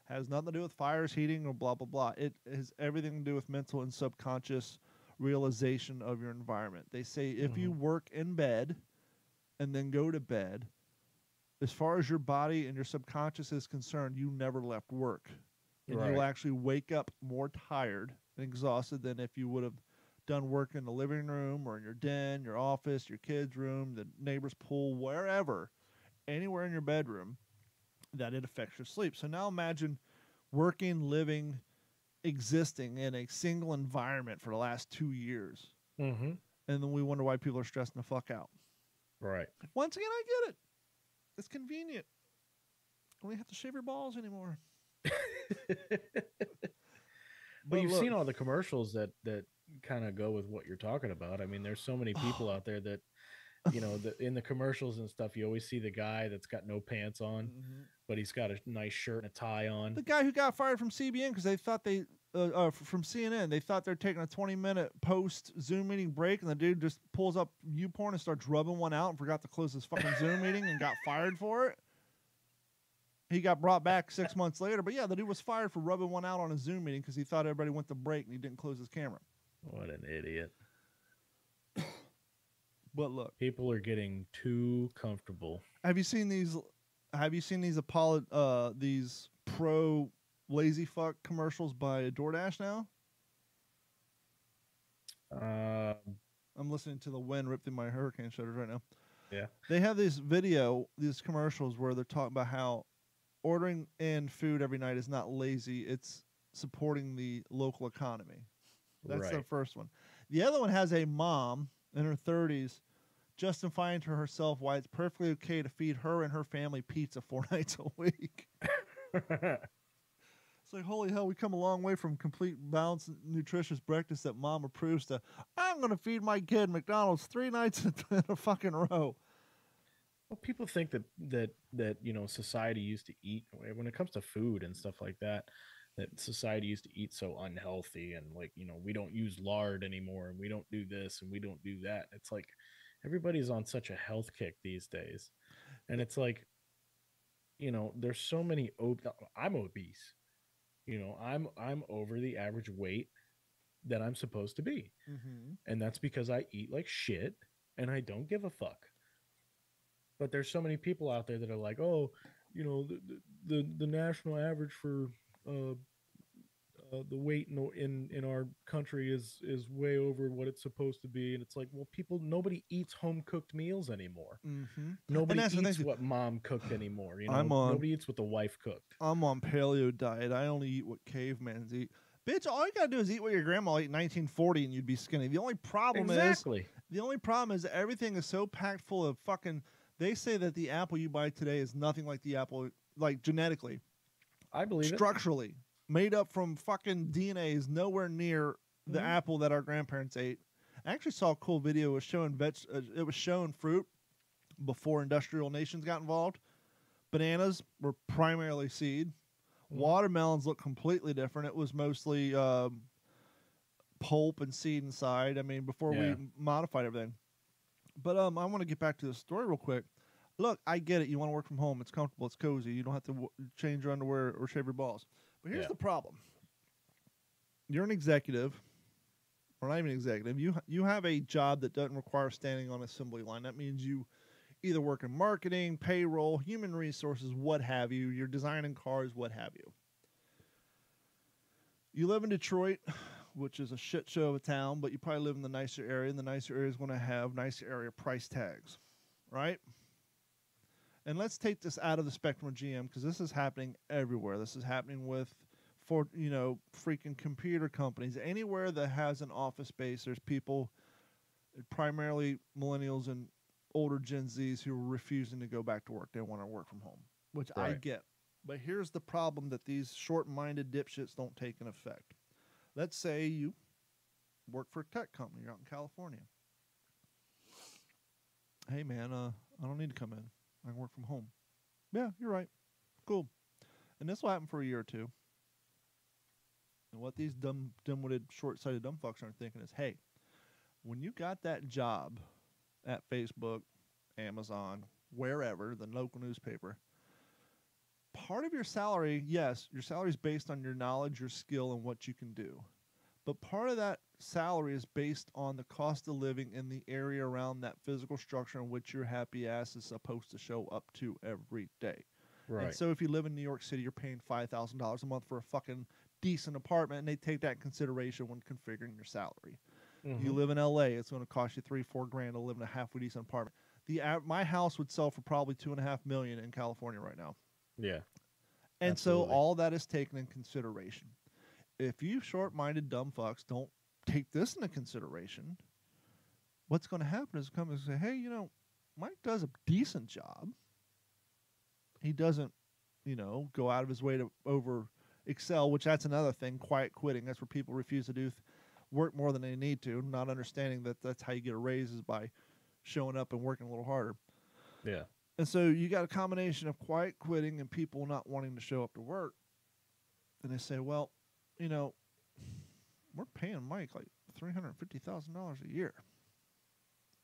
Has nothing to do with fires, heating, or blah, blah, blah. It has everything to do with mental and subconscious realization of your environment. They say if you work in bed and then go to bed, as far as your body and your subconscious is concerned, you never left work. And you'll actually wake up more tired and exhausted than if you would have done work in the living room or in your den, your office, your kid's room, the neighbor's pool, wherever, anywhere in your bedroom, that it affects your sleep. So now imagine working, living, existing in a single environment for the last 2 years. And then we wonder why people are stressing the fuck out. Right. Once again, I get it. It's convenient. You don't have to shave your balls anymore. But you've seen all the commercials that kind of go with what you're talking about. I mean, there's so many people out there that, you know, in the commercials and stuff, you always see the guy that's got no pants on, but he's got a nice shirt and a tie on. The guy who got fired from CBN because they thought from CNN, they thought they're taking a 20-minute post Zoom meeting break, and the dude just pulls up YouPorn and starts rubbing one out and forgot to close his fucking Zoom meeting and got fired for it. He got brought back 6 months later, but yeah, the dude was fired for rubbing one out on a Zoom meeting because he thought everybody went to break and he didn't close his camera. What an idiot. But look, people are getting too comfortable. Have you seen these? Have you seen these these pro lazy fuck commercials by DoorDash now? I'm listening to the wind rip through my hurricane shutters right now. Yeah, they have these commercials where they're talking about how ordering in food every night is not lazy; it's supporting the local economy. That's the first one. The other one has a mom in her 30s justifying to herself why it's perfectly okay to feed her and her family pizza 4 nights a week. It's like, holy hell, we come a long way from complete balanced, nutritious breakfast that mom approves to, I'm going to feed my kid McDonald's 3 nights in a fucking row. Well, people think that you know, society used to eat, when it comes to food and stuff like that society used to eat so unhealthy, and like, you know, we don't use lard anymore, and we don't do this and we don't do that. It's like everybody's on such a health kick these days, and it's like, you know, there's so many I'm obese, you know, I'm over the average weight that I'm supposed to be, and that's because I eat like shit and I don't give a fuck. But there's so many people out there that are like, oh, you know, the national average for the weight in our country is way over what it's supposed to be, and it's like, well, nobody eats home cooked meals anymore. Nobody eats what mom cooked anymore. You know, nobody eats what the wife cooked. I'm on paleo diet. I only eat what cavemans eat. Bitch, all you gotta do is eat what your grandma ate in 1940, and you'd be skinny. The only problem is everything is so packed full of fucking. They say that the apple you buy today is nothing like the apple, like genetically. I believe structurally made up from fucking DNA is nowhere near the apple that our grandparents ate. I actually saw a cool video. It was showing it was showing fruit before industrial nations got involved. Bananas were primarily seed. Watermelons look completely different. It was mostly pulp and seed inside. I mean, before we modified everything. But I want to get back to the story real quick. Look, I get it. You want to work from home. It's comfortable. It's cozy. You don't have to change your underwear or shave your balls. But here's the problem. You're an executive, or not even executive. You have a job that doesn't require standing on an assembly line. That means you either work in marketing, payroll, human resources, what have you. You're designing cars, what have you. You live in Detroit, which is a shit show of a town, but you probably live in the nicer area, and the nicer area is going to have nicer area price tags, right? And let's take this out of the spectrum of GM, because this is happening everywhere. This is happening with, freaking computer companies. Anywhere that has an office space, there's people, primarily millennials and older Gen Zs, who are refusing to go back to work. They want to work from home, which I Right. get. But here's the problem that these short-minded dipshits don't take in effect. Let's say you work for a tech company. You're out in California. Hey, man, I don't need to come in. I can work from home. Yeah, you're right. Cool. And this will happen for a year or two. And what these dim-witted, short-sighted dumb fucks aren't thinking is, hey, when you got that job at Facebook, Amazon, wherever, the local newspaper, part of your salary, yes, your salary is based on your knowledge, your skill, and what you can do. But part of that salary is based on the cost of living in the area around that physical structure in which your happy ass is supposed to show up to every day. Right. And so if you live in New York City, you're paying $5,000 a month for a fucking decent apartment, and they take that in consideration when configuring your salary. Mhm. You live in LA, it's going to cost you $3-4 grand to live in a halfway decent apartment. My house would sell for probably $2.5 million in California right now. Yeah. And Absolutely. so all that is taken in consideration. If you short-minded dumb fucks don't take this into consideration, what's going to happen is come and say, hey, Mike does a decent job. He doesn't, go out of his way to over excel, which that's another thing, quiet quitting. That's where people refuse to do work more than they need to, not understanding that that's how you get a raise is by showing up and working a little harder. Yeah. And so you got a combination of quiet quitting and people not wanting to show up to work. And they say, well, we're paying Mike like $350,000 a year.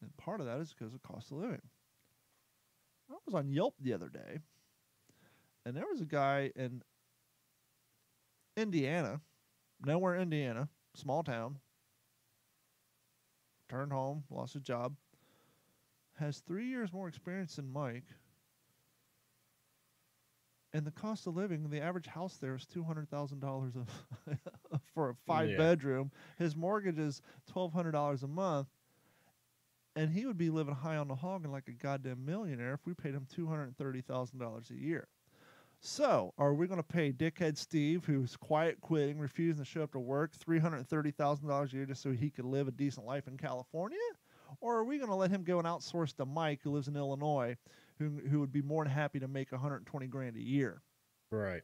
And part of that is because of cost of living. I was on Yelp the other day, and there was a guy in Indiana, nowhere Indiana, small town, turned home, lost his job, has 3 years more experience than Mike, and the cost of living, the average house there is $200,000 for a 5-bedroom. His mortgage is $1,200 a month, and he would be living high on the hog and like a goddamn millionaire if we paid him $230,000 a year. So, are we going to pay dickhead Steve, who's quiet quitting, refusing to show up to work, $330,000 a year just so he could live a decent life in California? Or are we going to let him go and outsource to Mike, who lives in Illinois, who would be more than happy to make $120 grand a year? Right.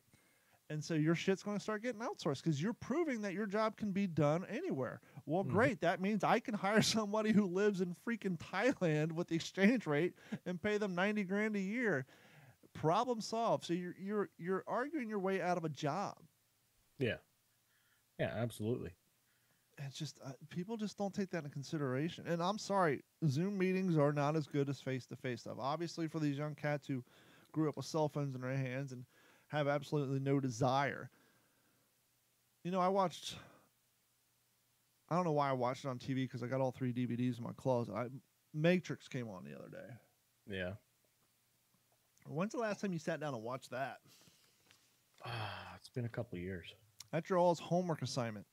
And so your shit's going to start getting outsourced because you're proving that your job can be done anywhere. Well, great. That means I can hire somebody who lives in freaking Thailand with the exchange rate and pay them 90 grand a year. Problem solved. So you're arguing your way out of a job. Yeah. Yeah, absolutely. It's just people just don't take that into consideration. And I'm sorry, Zoom meetings are not as good as face-to-face stuff. Obviously, for these young cats who grew up with cell phones in their hands and have absolutely no desire. I don't know why I watched it on TV because I got all 3 DVDs in my closet. Matrix came on the other day. Yeah. When's the last time you sat down and watched that? It's been a couple of years. That's your all's homework assignment.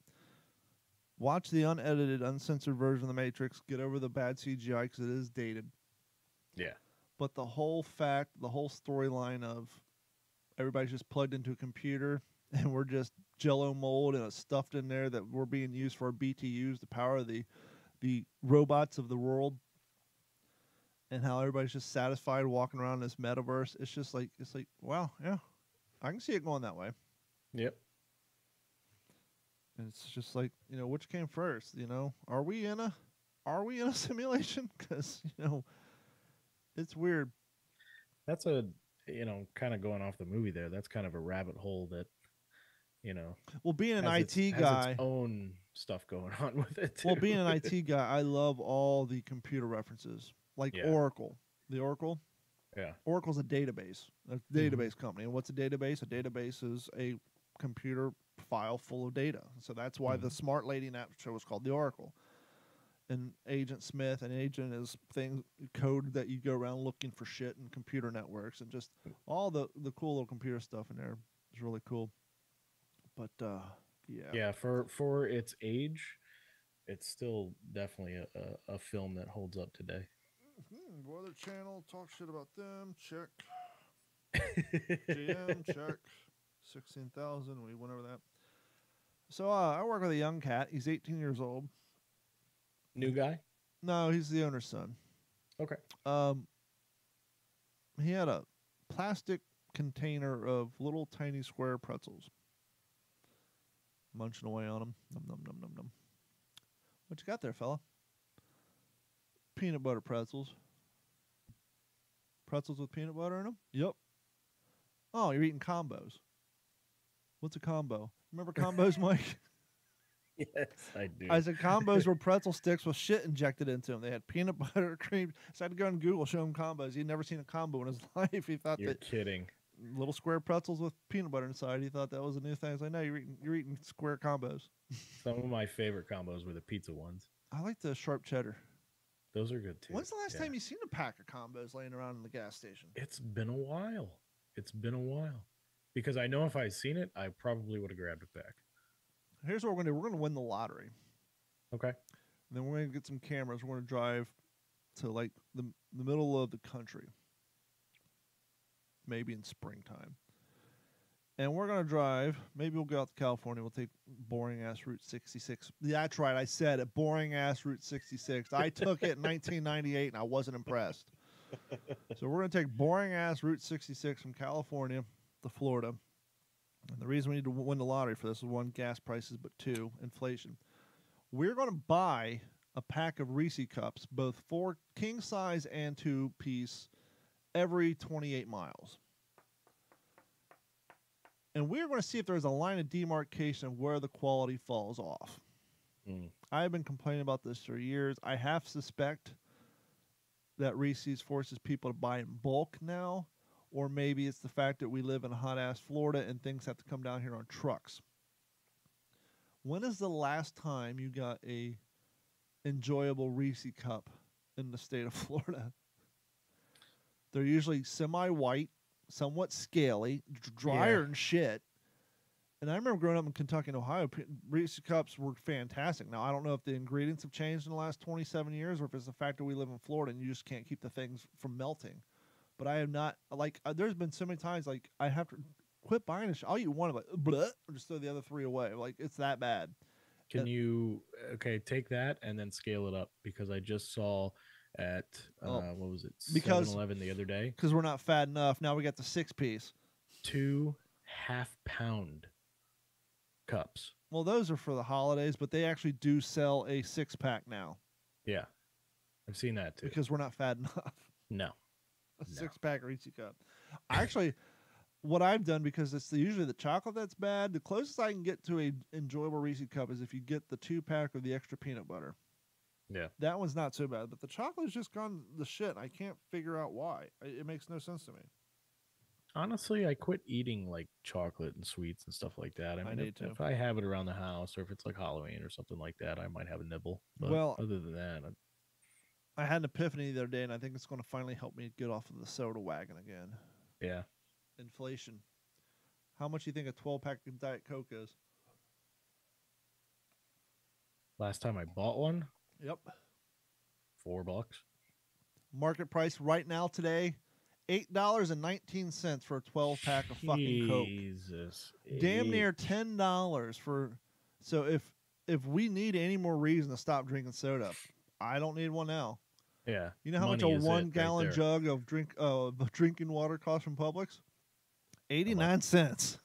Watch the unedited, uncensored version of The Matrix. Get over the bad CGI because it is dated. Yeah. But the whole storyline of everybody's just plugged into a computer and we're just jello mold and stuffed in there that we're being used for our BTUs, the power of the robots of the world, and how everybody's just satisfied walking around this metaverse. It's like, wow, yeah, I can see it going that way. Yep. And it's just like, which came first? Are we in a simulation? Because it's weird. That's kind of going off the movie there. That's kind of a rabbit hole that, Well, being an has IT guy, its own stuff going on with it. Too. well, being an IT guy, I love all the computer references, like Yeah. Oracle. The Oracle. Yeah. Oracle's a database. A database company. And what's a database? A database is a computer file full of data. So that's why the Smart Lady in that show was called the Oracle. And Agent Smith, an agent is code that you go around looking for shit in computer networks, and just all the cool little computer stuff in there is really cool. But Yeah, for its age, it's still definitely a film that holds up today. Weather Channel, talk shit about them. Check. GM, check. 16,000. We went over that. So I work with a young cat. He's 18 years old. New guy? No, he's the owner's son. Okay. He had a plastic container of little tiny square pretzels. Munching away on them. Num, num, num, num, num. What you got there, fella? Peanut butter pretzels. Pretzels with peanut butter in them? Yep. Oh, you're eating combos. What's a combo? Remember combos, Mike? Yes, I do. I said combos were pretzel sticks with shit injected into them. They had peanut butter, cream. So I had to go on Google, show him combos. He'd never seen a combo in his life. He thought You're that kidding. little square pretzels with peanut butter inside. He thought that was a new thing. I was like, no, you're eating square combos. Some of my favorite combos were the pizza ones. I like the sharp cheddar. Those are good too. When's the last time you seen a pack of combos laying around in the gas station? It's been a while. Because I know if I'd seen it, I probably would have grabbed it back. Here's what we're going to do. We're going to win the lottery. Okay. And then we're going to get some cameras. We're going to drive to like the middle of the country. Maybe in springtime. And we're going to drive. Maybe we'll go out to California. We'll take boring-ass Route 66. Yeah, that's right. I said it. Boring-ass Route 66. I took it in 1998, and I wasn't impressed. So we're going to take boring-ass Route 66 from California to Florida. And the reason we need to win the lottery for this is, one, gas prices, but two, inflation. We're going to buy a pack of Reese cups, both 4 king size and 2-piece, every 28 miles. And we're going to see if there's a line of demarcation of where the quality falls off. I've been complaining about this for years. I half suspect that Reese's forces people to buy in bulk now, or maybe it's the fact that we live in hot-ass Florida and things have to come down here on trucks. When is the last time you got a enjoyable Reese cup in the state of Florida? They're usually semi-white, somewhat scaly, drier than shit. And I remember growing up in Kentucky and Ohio, Reese cups were fantastic. Now, I don't know if the ingredients have changed in the last 27 years or if it's the fact that we live in Florida and you just can't keep the things from melting. But I have not, there's been so many times, I have to quit buying this. I'll eat one of it, or just throw the other 3 away. It's that bad. Can you, take that and then scale it up? Because I just saw at, what was it, 7-Eleven the other day. Because we're not fat enough. Now we got the 6-piece. 2 half-pound cups. Well, those are for the holidays, but they actually do sell a 6-pack now. Yeah. I've seen that too. Because we're not fat enough. No. A 6-pack Reese cup. Actually, what I've done, because it's usually the chocolate that's bad, the closest I can get to a enjoyable Reese cup is if you get the 2-pack of the extra peanut butter. Yeah. That one's not so bad, but the chocolate has just gone the shit. I can't figure out why. It makes no sense to me. Honestly, I quit eating chocolate and sweets and stuff like that. I mean, need to. if I have it around the house or if it's Halloween or something like that, I might have a nibble. But other than that, I had an epiphany the other day, and I think it's going to finally help me get off of the soda wagon again. Yeah. Inflation. How much do you think a 12-pack of Diet Coke is? Last time I bought one? Yep. $4. Market price right now today, $8.19 for a 12-pack of fucking Coke. Jesus. Damn near $10 for. So if we need any more reason to stop drinking soda, I don't need one now. Yeah. You know how much a 1-gallon jug of drinking water costs from Publix? 89 cents.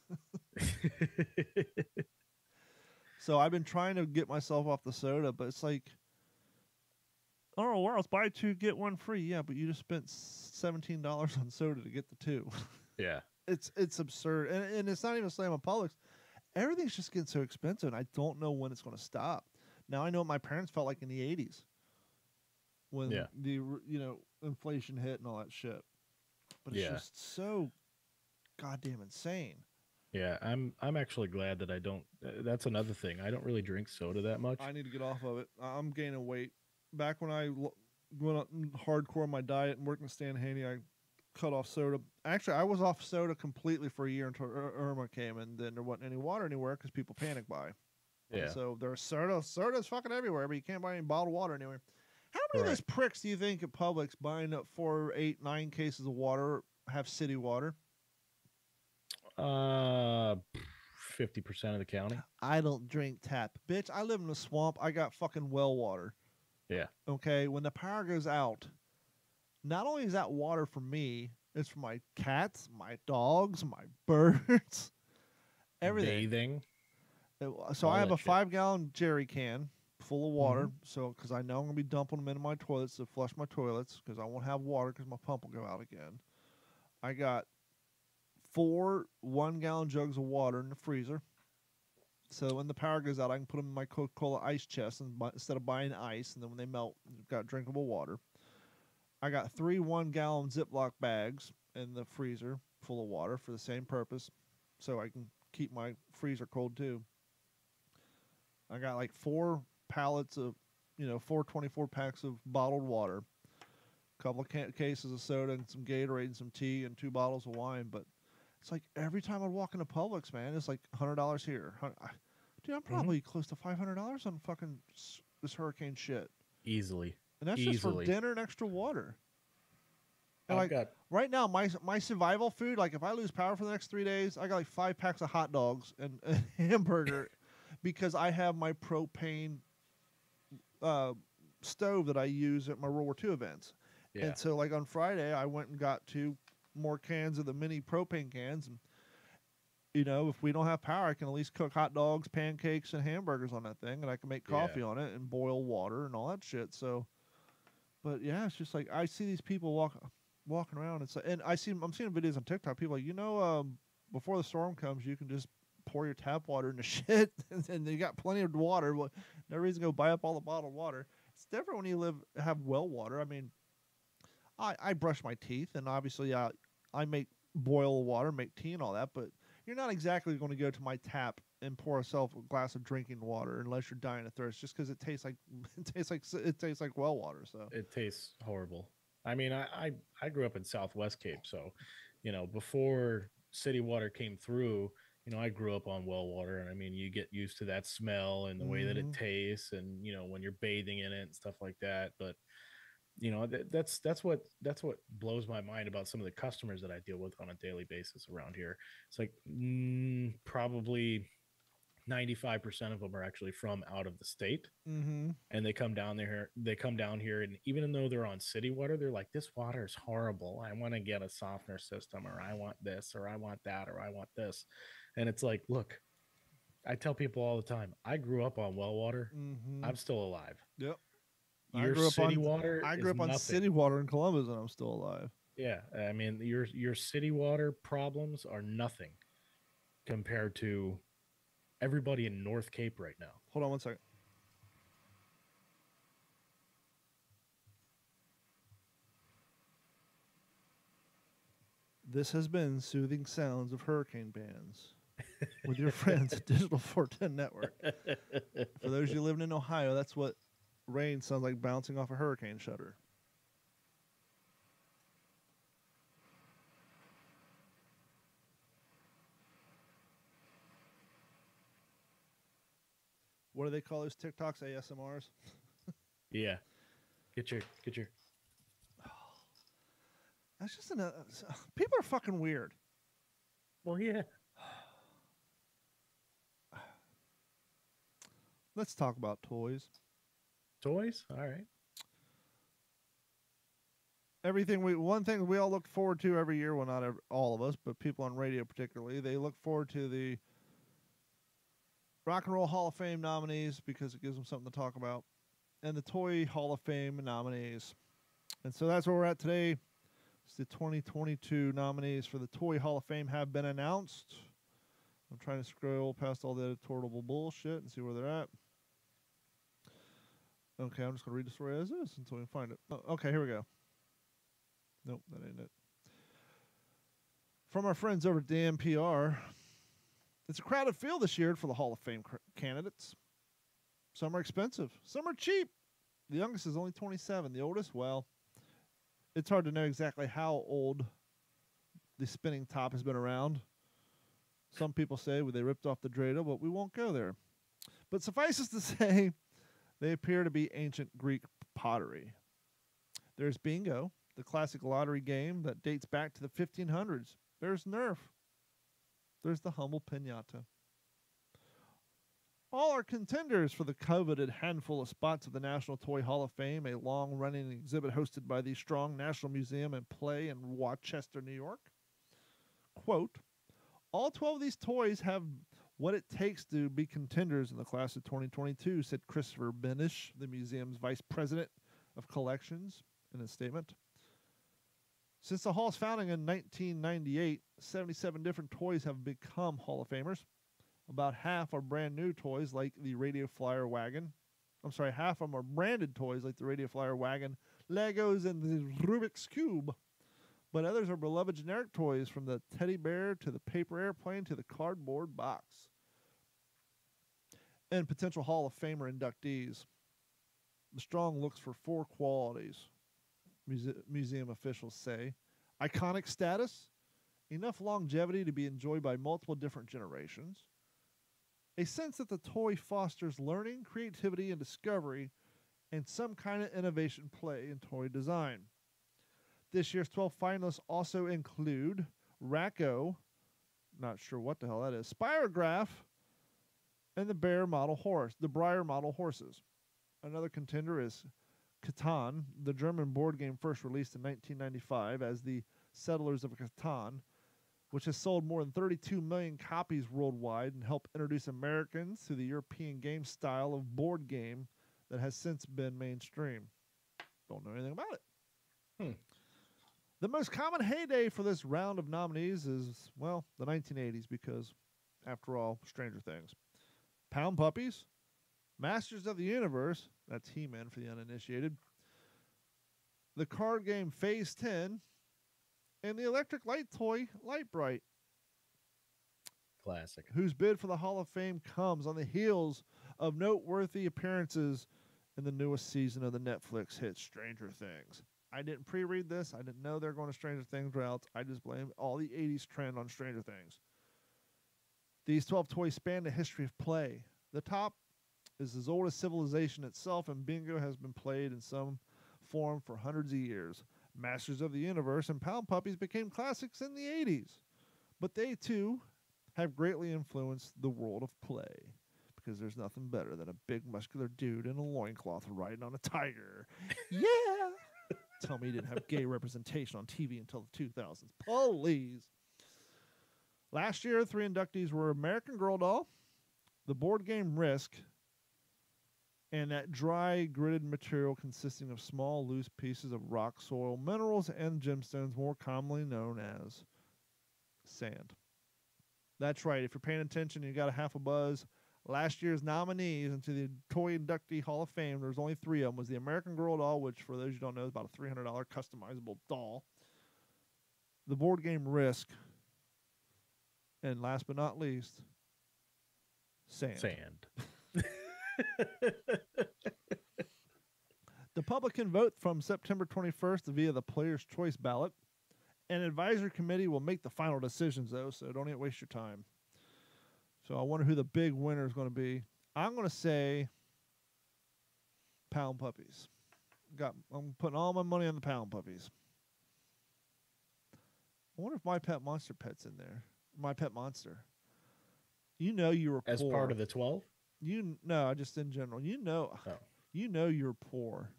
So I've been trying to get myself off the soda, but it's like, oh, well, let's buy 2, get 1 free. Yeah, but you just spent $17 on soda to get the 2. Yeah. It's absurd. And it's not even a slam on Publix. Everything's just getting so expensive, and I don't know when it's going to stop. Now I know what my parents felt like in the 80s when the inflation hit and all that shit. But it's just so goddamn insane. Yeah, I'm actually glad that I don't. That's another thing. I don't really drink soda that much. I need to get off of it. I'm gaining weight. Back when I went hardcore on my diet and working at Stan Haney, I cut off soda. Actually, I was off soda completely for a year until Irma came, and then there wasn't any water anywhere because people panic buy. Yeah. And so there's soda's fucking everywhere, but you can't buy any bottled water anywhere. How many of Right. those pricks do you think at Publix buying up 4, 8, 9 cases of water have city water? 50% of the county. I don't drink tap. Bitch, I live in a swamp. I got fucking well water. Yeah. Okay, when the power goes out, not only is that water for me, it's for my cats, my dogs, my birds, everything. Bathing. So all I have that a shit. 5-gallon jerry can full of water. So because I know I'm gonna be dumping them into my toilets to flush my toilets because I won't have water because my pump will go out again. I got 4 1-gallon jugs of water in the freezer. So when the power goes out, I can put them in my Coca-Cola ice chest instead of buying ice. And then when they melt, you've got drinkable water. I got 3 1-gallon Ziploc bags in the freezer full of water for the same purpose, so I can keep my freezer cold too. I got like 4 pallets of, 4 24 packs of bottled water, a couple of cases of soda, and some Gatorade, and some tea, and 2 bottles of wine. But it's like every time I walk into Publix, man, it's like $100 here. Dude, I'm probably close to $500 on fucking this hurricane shit. Easily. And that's just for dinner and extra water. And I've got right now, my survival food, like if I lose power for the next 3 days, I got like 5 packs of hot dogs and a hamburger because I have my propane stove that I use at my World War II events. Yeah. And so like on Friday, I went and got 2 more cans of the mini propane cans. And, if we don't have power, I can at least cook hot dogs, pancakes, and hamburgers on that thing. And I can make coffee on it and boil water and all that shit. So, but yeah, it's just like I see these people walking around. And I'm seeing videos on TikTok. People like, before the storm comes, you can just pour your tap water into shit, and you got plenty of water. Well, no reason to go buy up all the bottled water. It's different when you have well water. I mean, I brush my teeth, and obviously I boil water, make tea, and all that. But you're not exactly going to go to my tap and pour yourself a glass of drinking water unless you're dying of thirst, just because it tastes like well water. So it tastes horrible. I mean, I grew up in Southwest Cape, so before city water came through, I grew up on well water, and I mean, you get used to that smell and the way that it tastes, and when you're bathing in it and stuff like that. But that's what blows my mind about some of the customers that I deal with on a daily basis around here. It's like probably 95% of them are actually from out of the state, and they come down here. And even though they're on city water, they're like, "This water is horrible. I want to get a softener system, or I want this, or I want that, or I want this." And it's like, look, I tell people all the time, I grew up on well water. I'm still alive. Yep. Your city water. I grew up on city water in Columbus, and I'm still alive. Yeah, I mean, your city water problems are nothing compared to everybody in North Cape right now. Hold on one second. This has been Soothing Sounds of Hurricane Bands with your friends at Digital Fourten Network. For those of you living in Ohio, that's what rain sounds like bouncing off a hurricane shutter. What do they call those TikToks? ASMRs? Yeah. Get your. That's just people are fucking weird. Well, yeah. Let's talk about toys. Toys? All right. One thing we all look forward to every year, well, not all of us, but people on radio particularly, they look forward to the Rock and Roll Hall of Fame nominees because it gives them something to talk about, and the Toy Hall of Fame nominees. And so that's where we're at today. It's the 2022 nominees for the Toy Hall of Fame have been announced. I'm trying to scroll past all the editorial bullshit and see where they're at. Okay, I'm just going to read the story as is until we can find it. Oh, okay, here we go. Nope, that ain't it. From our friends over at the NPR, it's a crowded field this year for the Hall of Fame candidates. Some are expensive, some are cheap. The youngest is only 27. The oldest, well, it's hard to know exactly how old the spinning top has been around. Some people say they ripped off the dreidel, but we won't go there. But suffice it to say, they appear to be ancient Greek pottery. There's bingo, the classic lottery game that dates back to the 1500s. There's Nerf. There's the humble piñata. All are contenders for the coveted handful of spots of the National Toy Hall of Fame, a long-running exhibit hosted by the Strong National Museum and Play in Rochester, New York. Quote, all 12 of these toys have what it takes to be contenders in the class of 2022, said Christopher Benish, the museum's vice president of collections, in a statement. Since the Hall's founding in 1998, 77 different toys have become Hall of Famers. About half are brand new toys like the Radio Flyer Wagon. Half of them are branded toys like the Radio Flyer Wagon, Legos, and the Rubik's Cube. But others are beloved generic toys from the teddy bear to the paper airplane to the cardboard box. And potential Hall of Famer inductees. The Strong looks for 4 qualities, museum officials say. Iconic status, enough longevity to be enjoyed by multiple different generations, a sense that the toy fosters learning, creativity, and discovery, and some kind of innovation play in toy design. This year's 12 finalists also include Racco, not sure what the hell that is, Spirograph, and the Breyer model horses. Another contender is Catan, the German board game first released in 1995 as the Settlers of Catan, which has sold more than 32 million copies worldwide and helped introduce Americans to the European game style of board game that has since been mainstream. Don't know anything about it. The most common heyday for this round of nominees is, well, the 1980s because, after all, Stranger Things. Pound Puppies, Masters of the Universe, that's He-Man for the uninitiated, the card game Phase 10, and the electric light toy Light Bright. Classic. Whose bid for the Hall of Fame comes on the heels of noteworthy appearances in the newest season of the Netflix hit Stranger Things. I didn't pre-read this. I didn't know they were going to Stranger Things routes. I just blame all the 80s trend on Stranger Things. These 12 toys span the history of play. The top is as old as civilization itself, and bingo has been played in some form for hundreds of years. Masters of the Universe and Pound Puppies became classics in the 80s. But they, too, have greatly influenced the world of play. Because there's nothing better than a big muscular dude in a loincloth riding on a tiger. Yeah! Tell me you didn't have gay representation on TV until the 2000s. Please. Last year, 3 inductees were American Girl Doll, the board game Risk, and that dry, gridded material consisting of small, loose pieces of rock, soil, minerals, and gemstones, more commonly known as sand. That's right. If you're paying attention, you got a half a buzz. Last year's nominees into the Toy Inductee Hall of Fame, there's only 3 of them, was the American Girl Doll, which, for those who don't know, is about a $300 customizable doll. The board game Risk. And last but not least, sand. The public can vote from September 21st via the Player's Choice ballot. An advisory committee will make the final decisions, though, so don't even waste your time. So I wonder who the big winner is going to be. I'm going to say Pound Puppies. I'm putting all my money on the Pound Puppies. I wonder if My Pet Monster Pet's in there. My Pet Monster. You know you were poor. As part of the 12? No, just in general. You know you're poor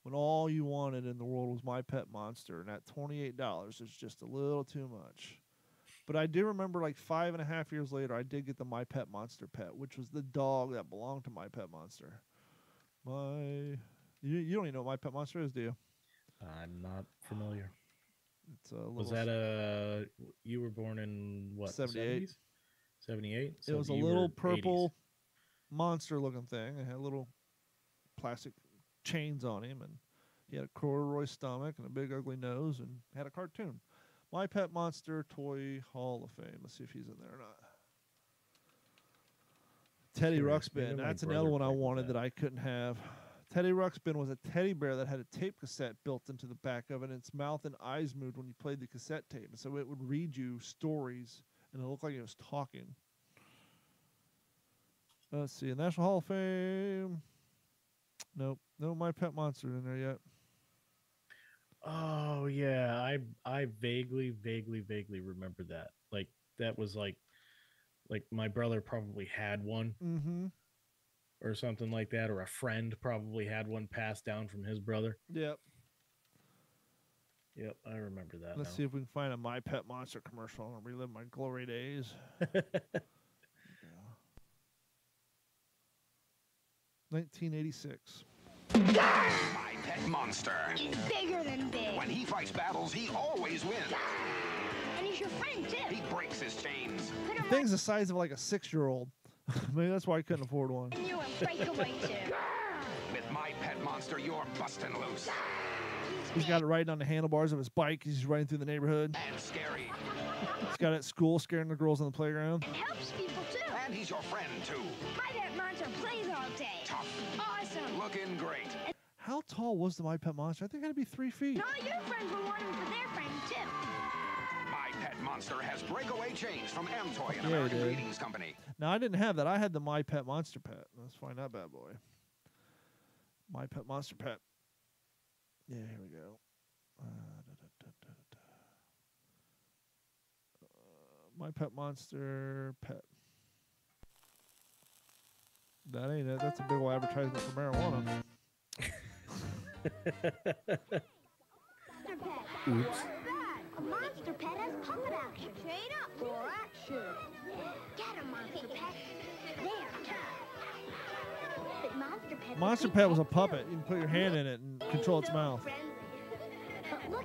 when all you wanted in the world was My Pet Monster, and that $28 is just a little too much. But I do remember, like 5.5 years later, I did get the My Pet Monster pet, which was the dog that belonged to My Pet Monster. You don't even know what My Pet Monster is, do you? I'm not familiar. It's a little. Was that you were born in what? 78. 78. It was a little purple monster-looking thing. It had little plastic chains on him, and he had a corduroy stomach and a big ugly nose, and had a cartoon. My Pet Monster Toy Hall of Fame. Let's see if he's in there or not. Teddy Ruxpin. That's another one I wanted that I couldn't have. Teddy Ruxpin was a teddy bear that had a tape cassette built into the back of it, and its mouth and eyes moved when you played the cassette tape. And so it would read you stories, and it looked like it was talking. Let's see. National Hall of Fame. Nope. No My Pet Monster in there yet. Oh yeah, I vaguely remember that. Like that was like my brother probably had one. Mm-hmm. Or something like that, or a friend probably had one passed down from his brother. Yep. Yep, I remember that. Let's see if we can find a My Pet Monster commercial and relive my glory days. 1986. My Pet Monster. He's bigger than big. When he fights battles, he always wins. And he's your friend, too. He breaks his chains. The thing's the size of like a 6-year-old. Maybe that's why I couldn't afford one. And you will break away, too. With My Pet Monster, you're busting loose. He's got it riding on the handlebars of his bike. He's riding through the neighborhood. And scary. He's got it at school, scaring the girls on the playground. And helps people, too. And he's your friend, too. My Pet Monster plays all day. Tough. Awesome. Looking great. How tall was the My Pet Monster? I think it had to be 3 feet. And all your friends will want him for their friends, too. My Pet Monster has breakaway chains from Amtoy and Yeah, American it did. Breedings Company. Now, I didn't have that. I had the My Pet Monster Pet. Let's find that bad boy. My Pet Monster Pet. Yeah, here we go. My Pet Monster Pet. That ain't it. That's a big old advertisement for marijuana. Monster Pet. Oops. A Monster Pet has puppet action. Chain up. For action. Get a Monster Pet. There. But Monster Pet. Monster Pet was a puppet. You can put your hand in it and control its mouth.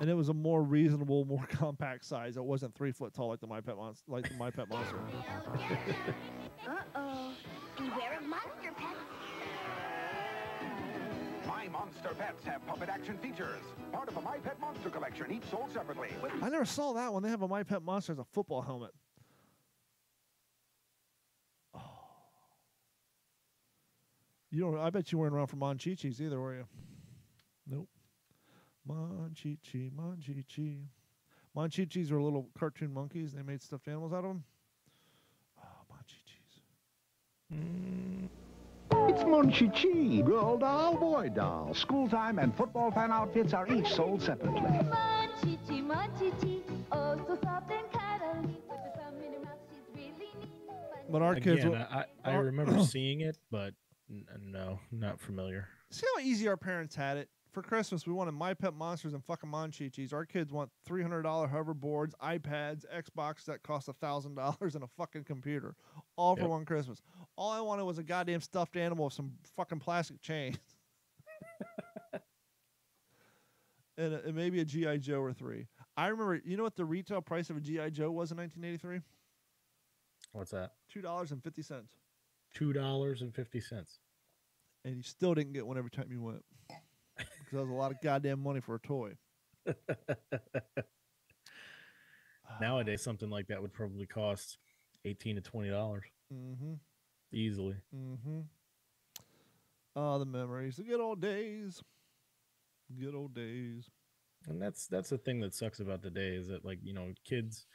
And it was a more reasonable, more compact size. It wasn't 3 foot tall like the My Pet Monster. Uh-oh. Beware of Monster Pet. My Monster Pets have puppet action features. Part of a My Pet Monster collection, each sold separately. I never saw that one. They have a My Pet Monster as a football helmet. Oh. You don't. I bet you weren't around for Monchichis either, were you? Nope. Monchichi, Monchichi. Monchichis are little cartoon monkeys. They made stuffed animals out of them. Oh, Monchichis. It's Monchichi, girl doll, boy doll. School time and football fan outfits are each sold separately. Monchichi, Monchichi, oh so soft and cuddly. With the thumb in her mouth, she's really neat. But our kids. Again, I remember seeing it, but no, not familiar. See how easy our parents had it? For Christmas, we wanted My Pet Monsters and fucking Monchichis. Our kids want $300 hoverboards, iPads, Xbox that cost $1,000, and a fucking computer. All for one Christmas. All I wanted was a goddamn stuffed animal with some fucking plastic chains. and maybe a G.I. Joe or 3. I remember, you know what the retail price of a G.I. Joe was in 1983? What's that? $2.50. $2.50. And you still didn't get one every time you went. Because that was a lot of goddamn money for a toy. Nowadays, something like that would probably cost $18 to $20. Mm-hmm. Easily. Mm-hmm. Oh, the memories. The good old days. Good old days. And that's the thing that sucks about the day is that, like, you know, kids,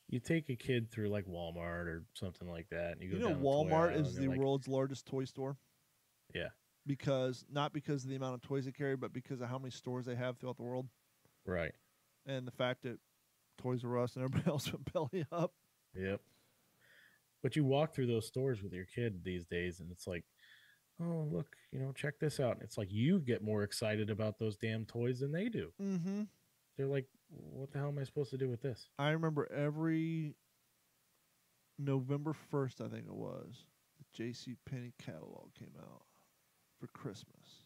you take a kid through like Walmart or something like that. And you go down the toy Walmart aisle is and the like, world's largest toy store. Yeah. Not because of the amount of toys they carry, but because of how many stores they have throughout the world. Right. And the fact that Toys R Us and everybody else went belly up. Yep. But you walk through those stores with your kid these days, and it's like, oh, look, you know, check this out. It's like you get more excited about those damn toys than they do. Mm-hmm. They're like, what the hell am I supposed to do with this? I remember every November 1st, I think it was, the JCPenney catalog came out for Christmas.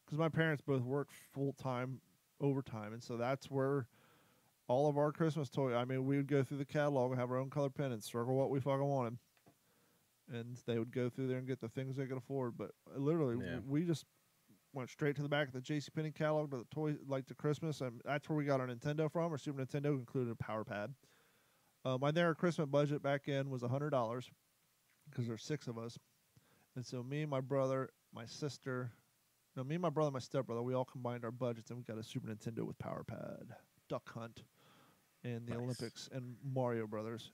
Because my parents both worked full-time, overtime, and so that's where all of our Christmas toys, I mean, we would go through the catalog and have our own color pendants, circle what we fucking wanted. And they would go through there and get the things they could afford. But literally, we just went straight to the back of the JCPenney catalog to the toys, like the Christmas, and that's where we got our Nintendo from. Our Super Nintendo included a power pad. My Christmas budget back in was $100 because there's 6 of us. And so me, my brother, my sister, No, me and my brother and my stepbrother, we all combined our budgets and we got a Super Nintendo with Power Pad, Duck Hunt, and the Olympics, and Mario Brothers,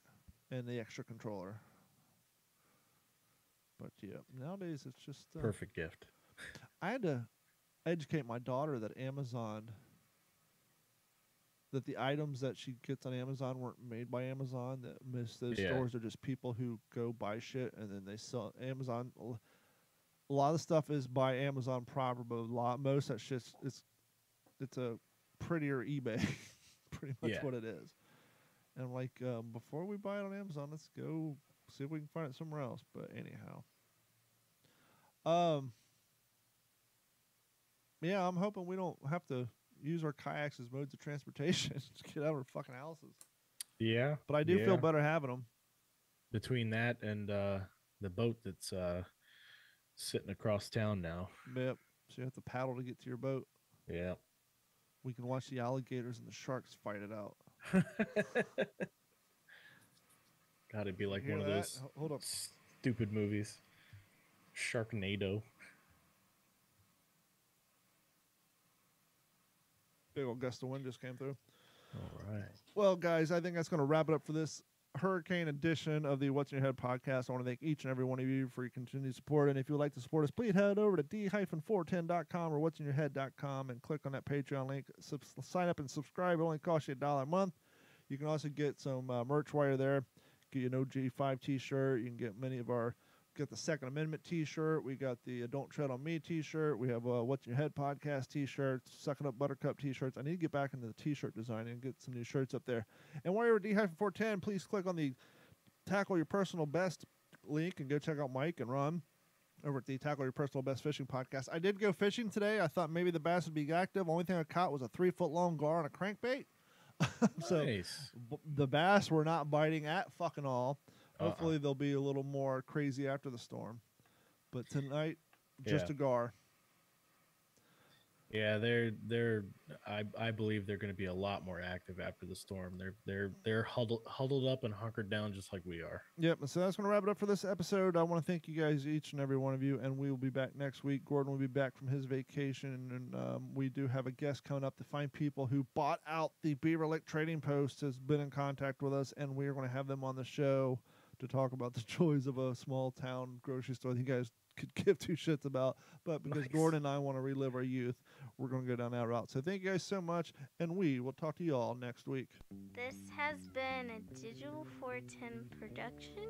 and the extra controller. But yeah, nowadays it's just perfect gift. I had to educate my daughter that that the items that she gets on Amazon weren't made by Amazon. That those stores are just people who go buy shit and then they sell Amazon. A lot of the stuff is by Amazon proper, but most of that shit's it's a prettier eBay, pretty much what it is. And I'm like, before we buy it on Amazon, let's go see if we can find it somewhere else. But anyhow, yeah, I'm hoping we don't have to use our kayaks as modes of transportation to get out of our fucking houses. Yeah, but I do feel better having them. Between that and the boat that's sitting across town now. Yep. So you have to paddle to get to your boat. Yeah. We can watch the alligators and the sharks fight it out. Gotta be like one of those stupid movies. Sharknado. Big old gust of wind just came through. All right. Well, guys, I think that's going to wrap it up for this hurricane edition of the What's in Your Head podcast. I want to thank each and every one of you for your continued support. And if you would like to support us, please head over to d-410.com or what'sinyourhead.com and click on that Patreon link. Sign up and subscribe. It only costs you $1 a month. You can also get some merch while you're there. Get you an OG5 t-shirt. You can get get the Second Amendment t-shirt. We got the Don't Tread on Me t-shirt. We have What's in Your Head podcast t-shirts, Sucking Up Buttercup t-shirts. I need to get back into the t-shirt design and get some new shirts up there. And while you're at D-410, please click on the Tackle Your Personal Best link and go check out Mike and Ron over at the Tackle Your Personal Best Fishing podcast. I did go fishing today. I thought maybe the bass would be active. Only thing I caught was a 3-foot long gar on a crankbait. So the bass were not biting at fucking all. Hopefully they'll be a little more crazy after the storm. But tonight, just a gar. Yeah, I believe they're going to be a lot more active after the storm. They're huddled up and hunkered down just like we are. Yep. So that's going to wrap it up for this episode. I want to thank you guys, each and every one of you, and we will be back next week. Gordon will be back from his vacation, and we do have a guest coming up to find people who bought out the Beaver Lake Trading Post, has been in contact with us, and we are going to have them on the show to talk about the joys of a small town grocery store that you guys could give two shits about. But because Gordon and I want to relive our youth, we're going to go down that route. So thank you guys so much, and we will talk to you all next week. This has been a Digital Fourten production.